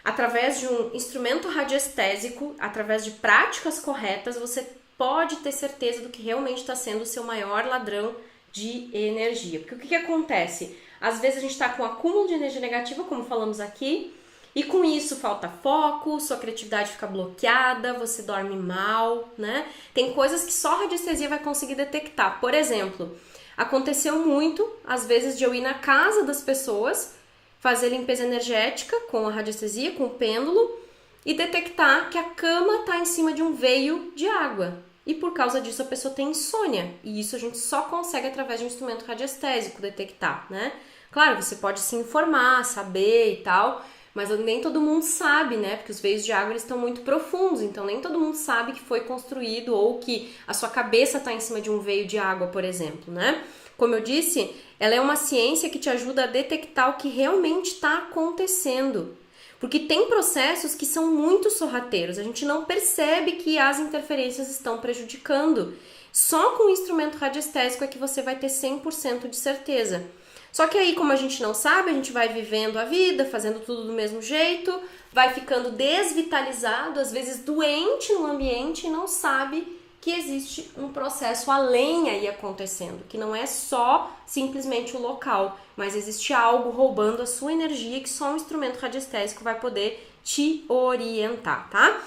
Através de um instrumento radiestésico, através de práticas corretas, você pode ter certeza do que realmente está sendo o seu maior ladrão de energia. Porque o que acontece? Às vezes a gente está com um acúmulo de energia negativa, como falamos aqui, e com isso falta foco, sua criatividade fica bloqueada, você dorme mal, né? Tem coisas que só a radiestesia vai conseguir detectar. Por exemplo, aconteceu muito, às vezes, de eu ir na casa das pessoas, fazer limpeza energética com a radiestesia, com o pêndulo, e detectar que a cama está em cima de um veio de água. E por causa disso a pessoa tem insônia. E isso a gente só consegue através de um instrumento radiestésico detectar, né? Claro, você pode se informar, saber e tal, mas nem todo mundo sabe, né? Porque os veios de água eles estão muito profundos, então nem todo mundo sabe que foi construído ou que a sua cabeça está em cima de um veio de água, por exemplo, né? Como eu disse, ela é uma ciência que te ajuda a detectar o que realmente está acontecendo. Porque tem processos que são muito sorrateiros, a gente não percebe que as interferências estão prejudicando. Só com o instrumento radiestésico é que você vai ter 100% de certeza. Só que aí, como a gente não sabe, a gente vai vivendo a vida, fazendo tudo do mesmo jeito, vai ficando desvitalizado, às vezes doente no ambiente e não sabe que existe um processo além aí acontecendo, que não é só simplesmente o local, mas existe algo roubando a sua energia que só um instrumento radiestésico vai poder te orientar, tá?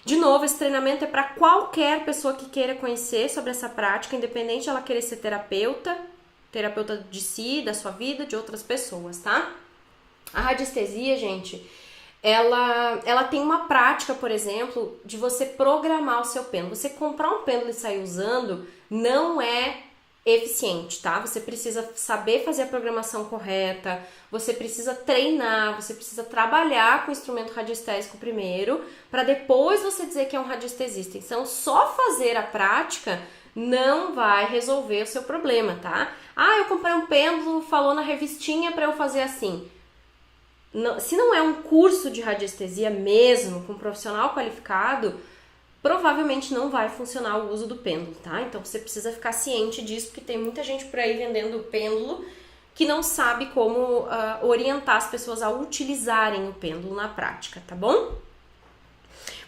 De novo, esse treinamento é para qualquer pessoa que queira conhecer sobre essa prática, independente de ela querer ser terapeuta de si, da sua vida, de outras pessoas, tá? A radiestesia, gente, ela tem uma prática, por exemplo, de você programar o seu pêndulo. Você comprar um pêndulo e sair usando não é eficiente, tá? Você precisa saber fazer a programação correta, você precisa treinar, você precisa trabalhar com o instrumento radiestésico primeiro, para depois você dizer que é um radiestesista. Então, só fazer a prática não vai resolver o seu problema, tá? Ah, eu comprei um pêndulo, falou na revistinha para eu fazer assim. Não, se não é um curso de radiestesia mesmo, com um profissional qualificado, provavelmente não vai funcionar o uso do pêndulo, tá? Então você precisa ficar ciente disso, porque tem muita gente por aí vendendo pêndulo que não sabe como orientar as pessoas a utilizarem o pêndulo na prática, tá bom?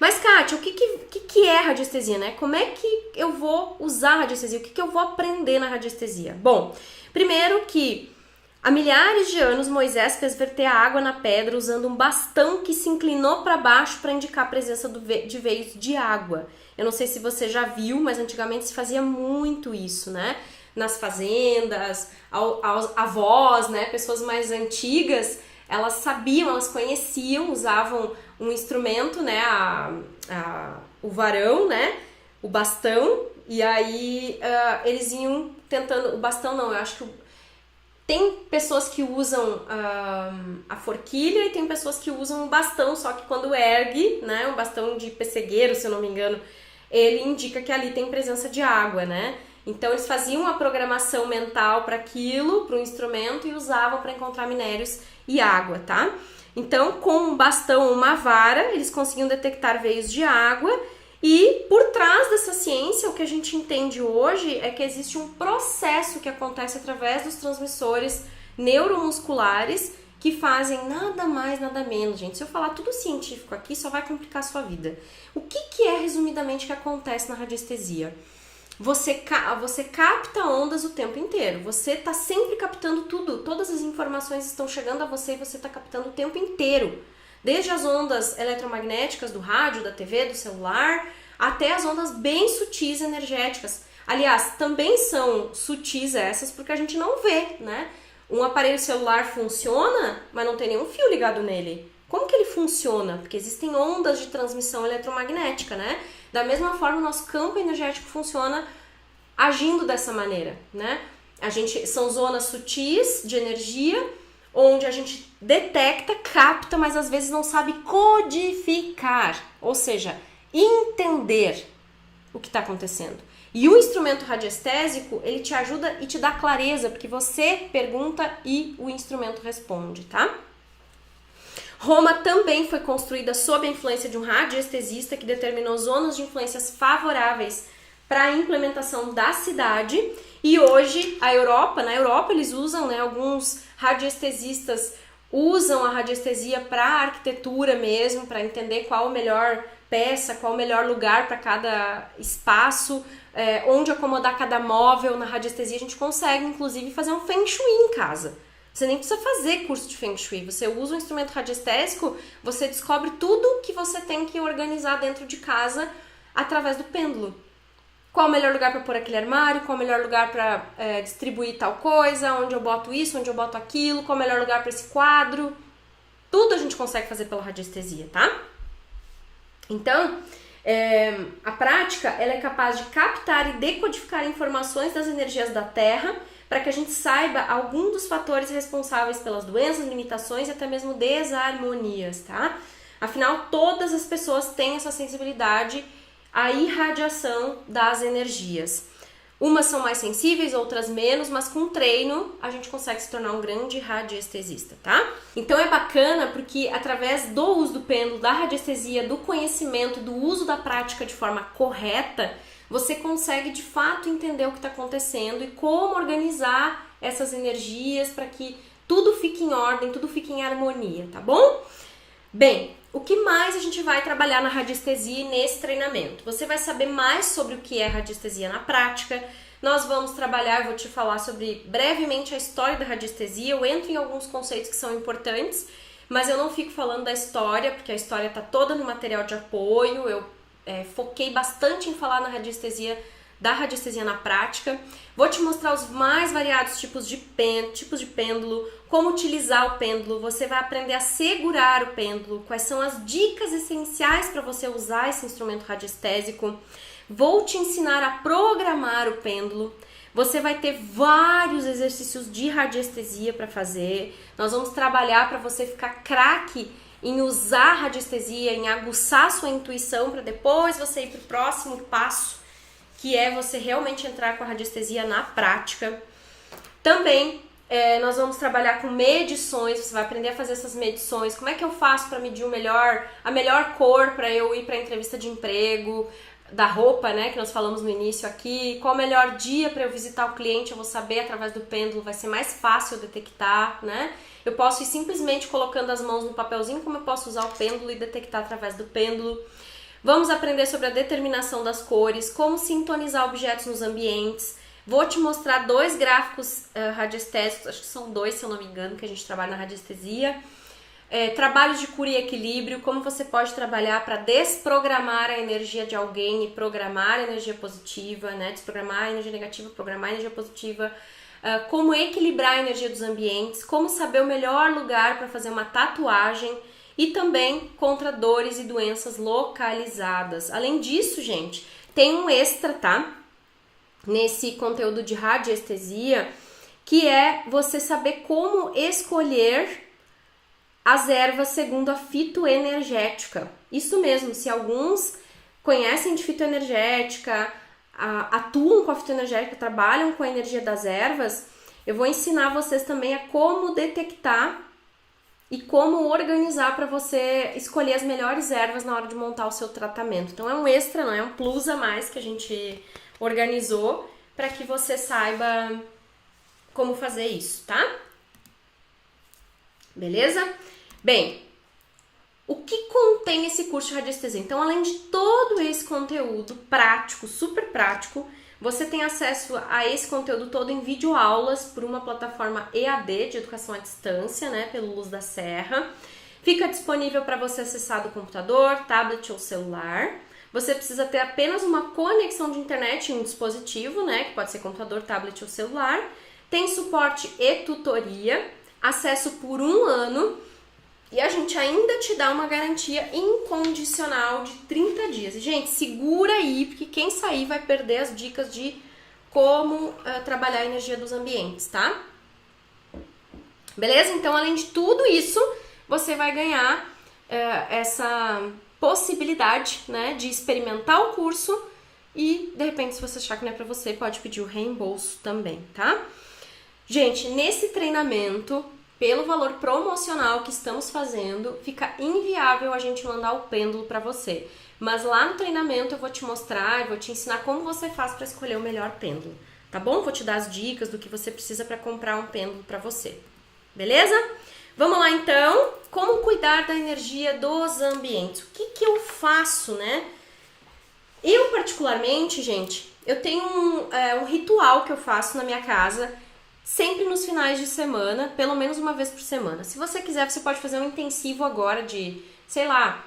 Mas, Kátia, o que é radiestesia, né? Como é que eu vou usar a radiestesia? O que eu vou aprender na radiestesia? Bom, primeiro que há milhares de anos Moisés fez verter a água na pedra usando um bastão que se inclinou para baixo para indicar a presença de veios de água. Eu não sei se você já viu, mas antigamente se fazia muito isso, né? Nas fazendas, avós, né? Pessoas mais antigas, elas sabiam, elas conheciam, usavam um instrumento, né? O varão, né? O bastão, e aí eles iam tentando... O bastão não, eu acho que tem pessoas que usam a forquilha e tem pessoas que usam um bastão, só que quando ergue, né, um bastão de pessegueiro, se eu não me engano, ele indica que ali tem presença de água, né? Então eles faziam uma programação mental para aquilo, para o instrumento, e usavam para encontrar minérios e água, tá? Então, com um bastão ou uma vara, eles conseguiam detectar veios de água. E por trás dessa ciência, o que a gente entende hoje é que existe um processo que acontece através dos transmissores neuromusculares que fazem nada mais, nada menos, gente. Se eu falar tudo científico aqui, só vai complicar a sua vida. O que é, resumidamente, que acontece na radiestesia? Você capta ondas o tempo inteiro. Você está sempre captando tudo. Todas as informações estão chegando a você e você está captando o tempo inteiro. Desde as ondas eletromagnéticas do rádio, da TV, do celular, até as ondas bem sutis energéticas. Aliás, também são sutis essas porque a gente não vê, né? Um aparelho celular funciona, mas não tem nenhum fio ligado nele. Como que ele funciona? Porque existem ondas de transmissão eletromagnética, né? Da mesma forma, o nosso campo energético funciona agindo dessa maneira, né? São zonas sutis de energia, onde a gente detecta, capta, mas às vezes não sabe codificar, ou seja, entender o que está acontecendo. E o instrumento radiestésico, ele te ajuda e te dá clareza, porque você pergunta e o instrumento responde, tá? Roma também foi construída sob a influência de um radiestesista que determinou zonas de influências favoráveis para a implementação da cidade. E hoje, na Europa eles usam, né, alguns radiestesistas usam a radiestesia para arquitetura mesmo, para entender qual a melhor peça, qual o melhor lugar para cada espaço, onde acomodar cada móvel. Na radiestesia a gente consegue, inclusive, fazer um Feng Shui em casa. Você nem precisa fazer curso de Feng Shui, você usa um instrumento radiestésico, você descobre tudo que você tem que organizar dentro de casa através do pêndulo. Qual o melhor lugar para pôr aquele armário, qual o melhor lugar para distribuir tal coisa, onde eu boto isso, onde eu boto aquilo, qual o melhor lugar para esse quadro. Tudo a gente consegue fazer pela radiestesia, tá? Então, a prática ela é capaz de captar e decodificar informações das energias da Terra para que a gente saiba algum dos fatores responsáveis pelas doenças, limitações e até mesmo desarmonias, tá? Afinal, todas as pessoas têm essa sensibilidade à irradiação das energias. Umas são mais sensíveis, outras menos, mas com treino a gente consegue se tornar um grande radiestesista, tá? Então é bacana porque através do uso do pêndulo, da radiestesia, do conhecimento, do uso da prática de forma correta, você consegue de fato entender o que está acontecendo e como organizar essas energias para que tudo fique em ordem, tudo fique em harmonia, tá bom? Bem, o que mais a gente vai trabalhar na radiestesia nesse treinamento? Você vai saber mais sobre o que é radiestesia na prática. Nós vamos trabalhar, eu vou te falar sobre brevemente a história da radiestesia. Eu entro em alguns conceitos que são importantes, mas eu não fico falando da história, porque a história está toda no material de apoio. Eu foquei bastante em falar da radiestesia na prática. Vou te mostrar os mais variados tipos de pêndulo, como utilizar o pêndulo, você vai aprender a segurar o pêndulo, quais são as dicas essenciais para você usar esse instrumento radiestésico. Vou te ensinar a programar o pêndulo, Você vai ter vários exercícios de radiestesia para fazer. Nós vamos trabalhar para você ficar craque em usar a radiestesia, em aguçar sua intuição para depois você ir para o próximo passo, que é você realmente entrar com a radiestesia na prática. Também nós vamos trabalhar com medições, você vai aprender a fazer essas medições. Como é que eu faço para medir a melhor cor para eu ir para a entrevista de emprego, da roupa, né, que nós falamos no início aqui, qual o melhor dia para eu visitar o cliente, eu vou saber através do pêndulo, vai ser mais fácil detectar, né? Eu posso ir simplesmente colocando as mãos no papelzinho, como eu posso usar o pêndulo e detectar através do pêndulo. Vamos aprender sobre a determinação das cores, como sintonizar objetos nos ambientes. Vou te mostrar 2 gráficos radiestésicos, acho que são 2, se eu não me engano, que a gente trabalha na radiestesia. Trabalhos de cura e equilíbrio, como você pode trabalhar para desprogramar a energia de alguém e programar a energia positiva, né? Desprogramar a energia negativa, programar a energia positiva, como equilibrar a energia dos ambientes, como saber o melhor lugar para fazer uma tatuagem e também contra dores e doenças localizadas. Além disso, gente, tem um extra, tá? Nesse conteúdo de radiestesia, que é você saber como escolher as ervas segundo a fitoenergética. Isso mesmo, se alguns conhecem de fitoenergética, atuam com a fitoenergética, trabalham com a energia das ervas, eu vou ensinar vocês também a como detectar e como organizar para você escolher as melhores ervas na hora de montar o seu tratamento. Então é um extra, não é um plus a mais que a gente organizou para que você saiba como fazer isso, tá? Beleza? Bem, o que contém esse curso de radiestesia? Então, além de todo esse conteúdo prático, super prático, você tem acesso a esse conteúdo todo em videoaulas por uma plataforma EAD de educação à distância, né, pelo Luz da Serra. Fica disponível para você acessar do computador, tablet ou celular. Você precisa ter apenas uma conexão de internet em um dispositivo, né, que pode ser computador, tablet ou celular. Tem suporte e tutoria, acesso por 1 ano. E a gente ainda te dá uma garantia incondicional de 30 dias. E, gente, segura aí, porque quem sair vai perder as dicas de como trabalhar a energia dos ambientes, tá? Beleza? Então, além de tudo isso, você vai ganhar essa possibilidade, né, de experimentar o curso e, de repente, se você achar que não é pra você, pode pedir o reembolso também, tá? Gente, nesse treinamento, pelo valor promocional que estamos fazendo, fica inviável a gente mandar o pêndulo para você. Mas lá no treinamento eu vou te mostrar, eu vou te ensinar como você faz para escolher o melhor pêndulo, tá bom? Vou te dar as dicas do que você precisa para comprar um pêndulo para você. Beleza? Vamos lá então, como cuidar da energia dos ambientes? O que eu faço, né? Eu particularmente, gente, eu tenho um ritual que eu faço na minha casa, sempre nos finais de semana, pelo menos uma vez por semana. Se você quiser, você pode fazer um intensivo agora de, sei lá,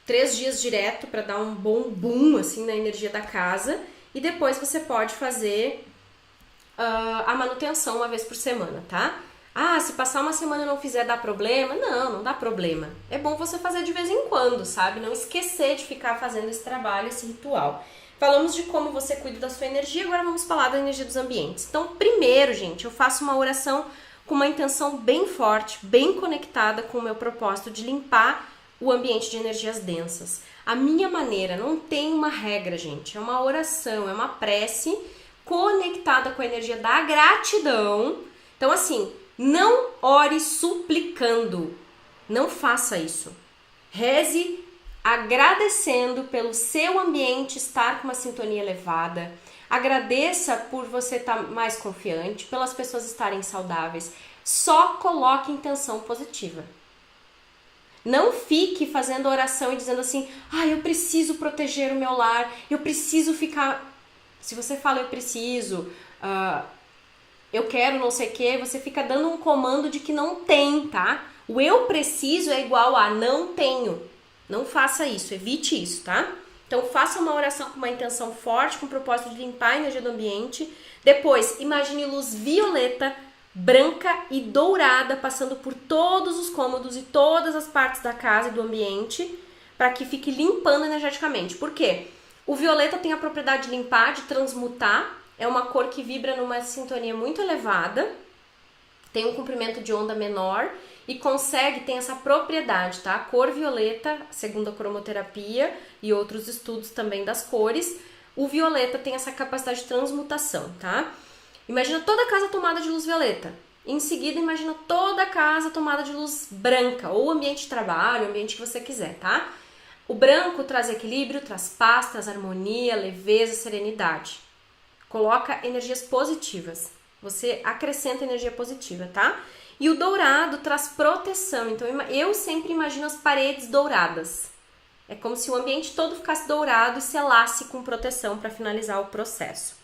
3 dias direto para dar um bom boom assim na energia da casa. E depois você pode fazer a manutenção uma vez por semana, tá? Ah, se passar uma semana e não fizer, dá problema? Não, não dá problema. É bom você fazer de vez em quando, sabe? Não esquecer de ficar fazendo esse trabalho, esse ritual. Falamos de como você cuida da sua energia, agora vamos falar da energia dos ambientes. Então, primeiro, gente, eu faço uma oração com uma intenção bem forte, bem conectada com o meu propósito de limpar o ambiente de energias densas. A minha maneira, não tem uma regra, gente, é uma oração, é uma prece conectada com a energia da gratidão. Então, assim, não ore suplicando, não faça isso. Reze agradecendo pelo seu ambiente estar com uma sintonia elevada. Agradeça por você estar mais confiante, pelas pessoas estarem saudáveis. Só coloque intenção positiva. Não fique fazendo oração e dizendo assim, eu preciso proteger o meu lar, eu preciso ficar... Se você fala eu preciso, eu quero não sei o que, você fica dando um comando de que não tem, tá? O eu preciso é igual a não tenho. Não faça isso, evite isso, tá? Então, faça uma oração com uma intenção forte, com o propósito de limpar a energia do ambiente. Depois, imagine luz violeta, branca e dourada passando por todos os cômodos e todas as partes da casa e do ambiente, para que fique limpando energeticamente. Por quê? O violeta tem a propriedade de limpar, de transmutar é uma cor que vibra numa sintonia muito elevada, tem um comprimento de onda menor e tem essa propriedade, tá? A cor violeta, segundo a cromoterapia e outros estudos também das cores, o violeta tem essa capacidade de transmutação, tá? Imagina toda a casa tomada de luz violeta. Em seguida, imagina toda a casa tomada de luz branca, ou ambiente de trabalho, o ambiente que você quiser, tá? O branco traz equilíbrio, traz paz, traz harmonia, leveza, serenidade. Coloca energias positivas. Você acrescenta energia positiva, tá? E o dourado traz proteção. Então, eu sempre imagino as paredes douradas. É como se o ambiente todo ficasse dourado e selasse com proteção para finalizar o processo.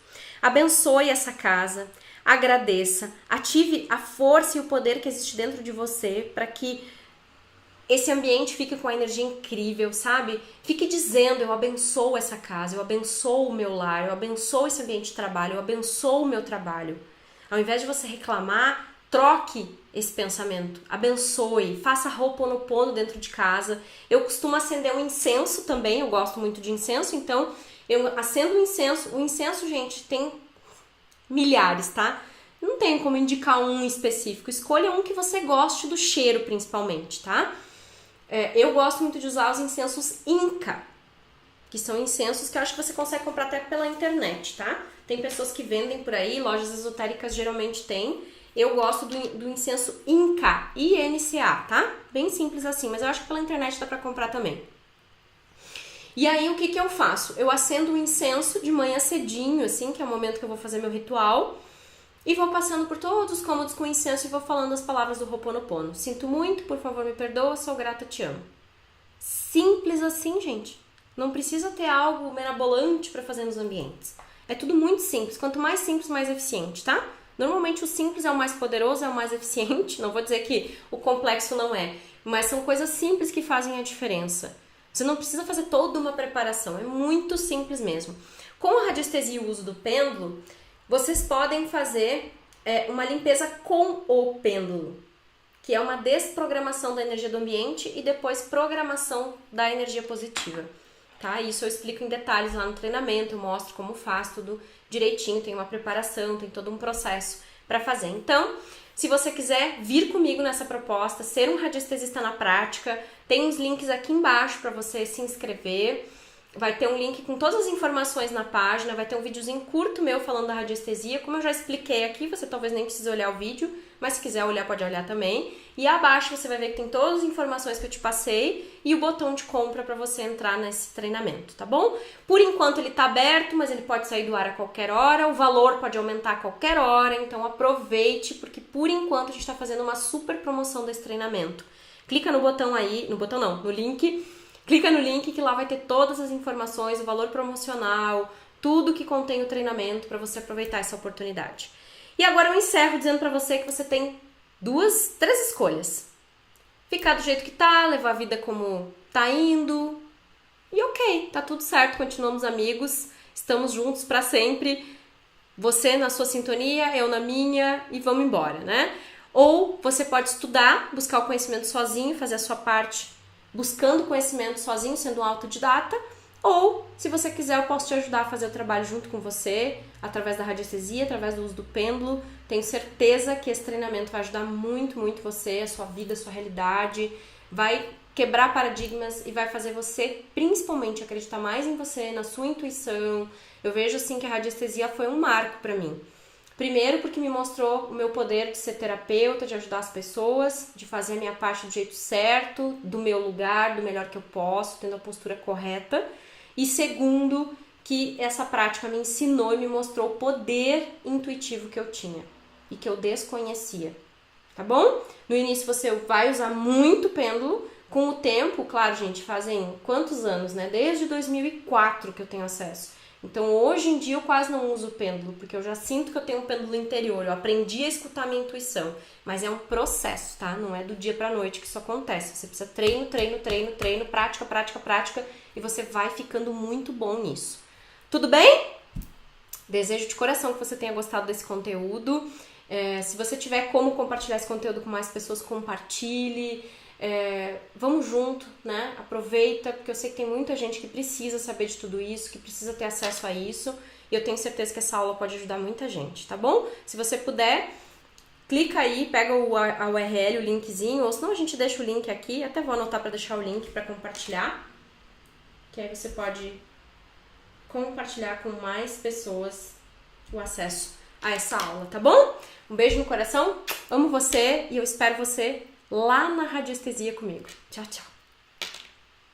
Abençoe essa casa, agradeça, ative a força e o poder que existe dentro de você para que esse ambiente fique com a energia incrível, sabe? Fique dizendo, eu abençoo essa casa, eu abençoo o meu lar, eu abençoo esse ambiente de trabalho, eu abençoo o meu trabalho. Ao invés de você reclamar, troque esse pensamento, abençoe, faça Ho'oponopono dentro de casa. Eu costumo acender um incenso também, eu gosto muito de incenso, então eu acendo um incenso. O incenso, gente, tem milhares, tá? Não tem como indicar um específico, escolha um que você goste do cheiro principalmente, tá? Eu gosto muito de usar os incensos Inca, que são incensos que eu acho que você consegue comprar até pela internet, tá? Tem pessoas que vendem por aí, lojas esotéricas geralmente tem. Eu gosto do incenso Inca, INCA, tá? Bem simples assim, mas eu acho que pela internet dá pra comprar também. E aí, o que eu faço? Eu acendo o incenso de manhã cedinho, assim, que é o momento que eu vou fazer meu ritual, e vou passando por todos os cômodos com incenso e vou falando as palavras do Ho'oponopono. Sinto muito, por favor me perdoa, sou grata, te amo. Simples assim, gente. Não precisa ter algo mirabolante para fazer nos ambientes. É tudo muito simples. Quanto mais simples, mais eficiente, tá? Normalmente o simples é o mais poderoso, é o mais eficiente. Não vou dizer que o complexo não é, mas são coisas simples que fazem a diferença. Você não precisa fazer toda uma preparação, é muito simples mesmo. Com a radiestesia e o uso do pêndulo, vocês podem fazer uma limpeza com o pêndulo, que é uma desprogramação da energia do ambiente e depois programação da energia positiva. Tá? Isso eu explico em detalhes lá no treinamento, eu mostro como faz tudo direitinho, tem uma preparação, tem todo um processo para fazer. Então, se você quiser vir comigo nessa proposta, ser um radiestesista na prática, tem uns links aqui embaixo para você se inscrever. Vai ter um link com todas as informações na página, vai ter um videozinho curto meu falando da radiestesia. Como eu já expliquei aqui, você talvez nem precise olhar o vídeo, mas se quiser olhar, pode olhar também. E abaixo você vai ver que tem todas as informações que eu te passei e o botão de compra para você entrar nesse treinamento, tá bom? Por enquanto ele tá aberto, mas ele pode sair do ar a qualquer hora, o valor pode aumentar a qualquer hora, então aproveite, porque por enquanto a gente tá fazendo uma super promoção desse treinamento. Clica no botão aí, no link. Clica no link que lá vai ter todas as informações, o valor promocional, tudo que contém o treinamento para você aproveitar essa oportunidade. E agora eu encerro dizendo para você que você tem três escolhas. Ficar do jeito que tá, levar a vida como tá indo. E ok, tá tudo certo, continuamos amigos, estamos juntos para sempre. Você na sua sintonia, eu na minha e vamos embora, né? Ou você pode estudar, buscar o conhecimento sozinho, fazer a sua parte buscando conhecimento sozinho, sendo um autodidata, ou, se você quiser, eu posso te ajudar a fazer o trabalho junto com você, através da radiestesia, através do uso do pêndulo. Tenho certeza que esse treinamento vai ajudar muito, muito você, a sua vida, a sua realidade, vai quebrar paradigmas e vai fazer você, principalmente, acreditar mais em você, na sua intuição. Eu vejo, assim, que a radiestesia foi um marco pra mim. Primeiro, porque me mostrou o meu poder de ser terapeuta, de ajudar as pessoas, de fazer a minha parte do jeito certo, do meu lugar, do melhor que eu posso, tendo a postura correta. E segundo, que essa prática me ensinou e me mostrou o poder intuitivo que eu tinha e que eu desconhecia, tá bom? No início você vai usar muito pêndulo. Com o tempo, claro, gente, fazem quantos anos, né? Desde 2004 que eu tenho acesso. Então, hoje em dia, eu quase não uso o pêndulo, porque eu já sinto que eu tenho um pêndulo interior. Eu aprendi a escutar a minha intuição. Mas é um processo, tá? Não é do dia pra noite que isso acontece. Você precisa treino, prática, e você vai ficando muito bom nisso. Tudo bem? Desejo de coração que você tenha gostado desse conteúdo. Se você tiver como compartilhar esse conteúdo com mais pessoas, compartilhe. Vamos junto, né? Aproveita, porque eu sei que tem muita gente que precisa saber de tudo isso, que precisa ter acesso a isso. e eu tenho certeza que essa aula pode ajudar muita gente, tá bom? Se você puder, clica aí, pega a URL, o linkzinho, ou senão a gente deixa o link aqui, até vou anotar para deixar o link para compartilhar, que aí você pode compartilhar com mais pessoas o acesso a essa aula, tá bom? Um beijo no coração, amo você e eu espero você lá na radiestesia comigo. Tchau, tchau!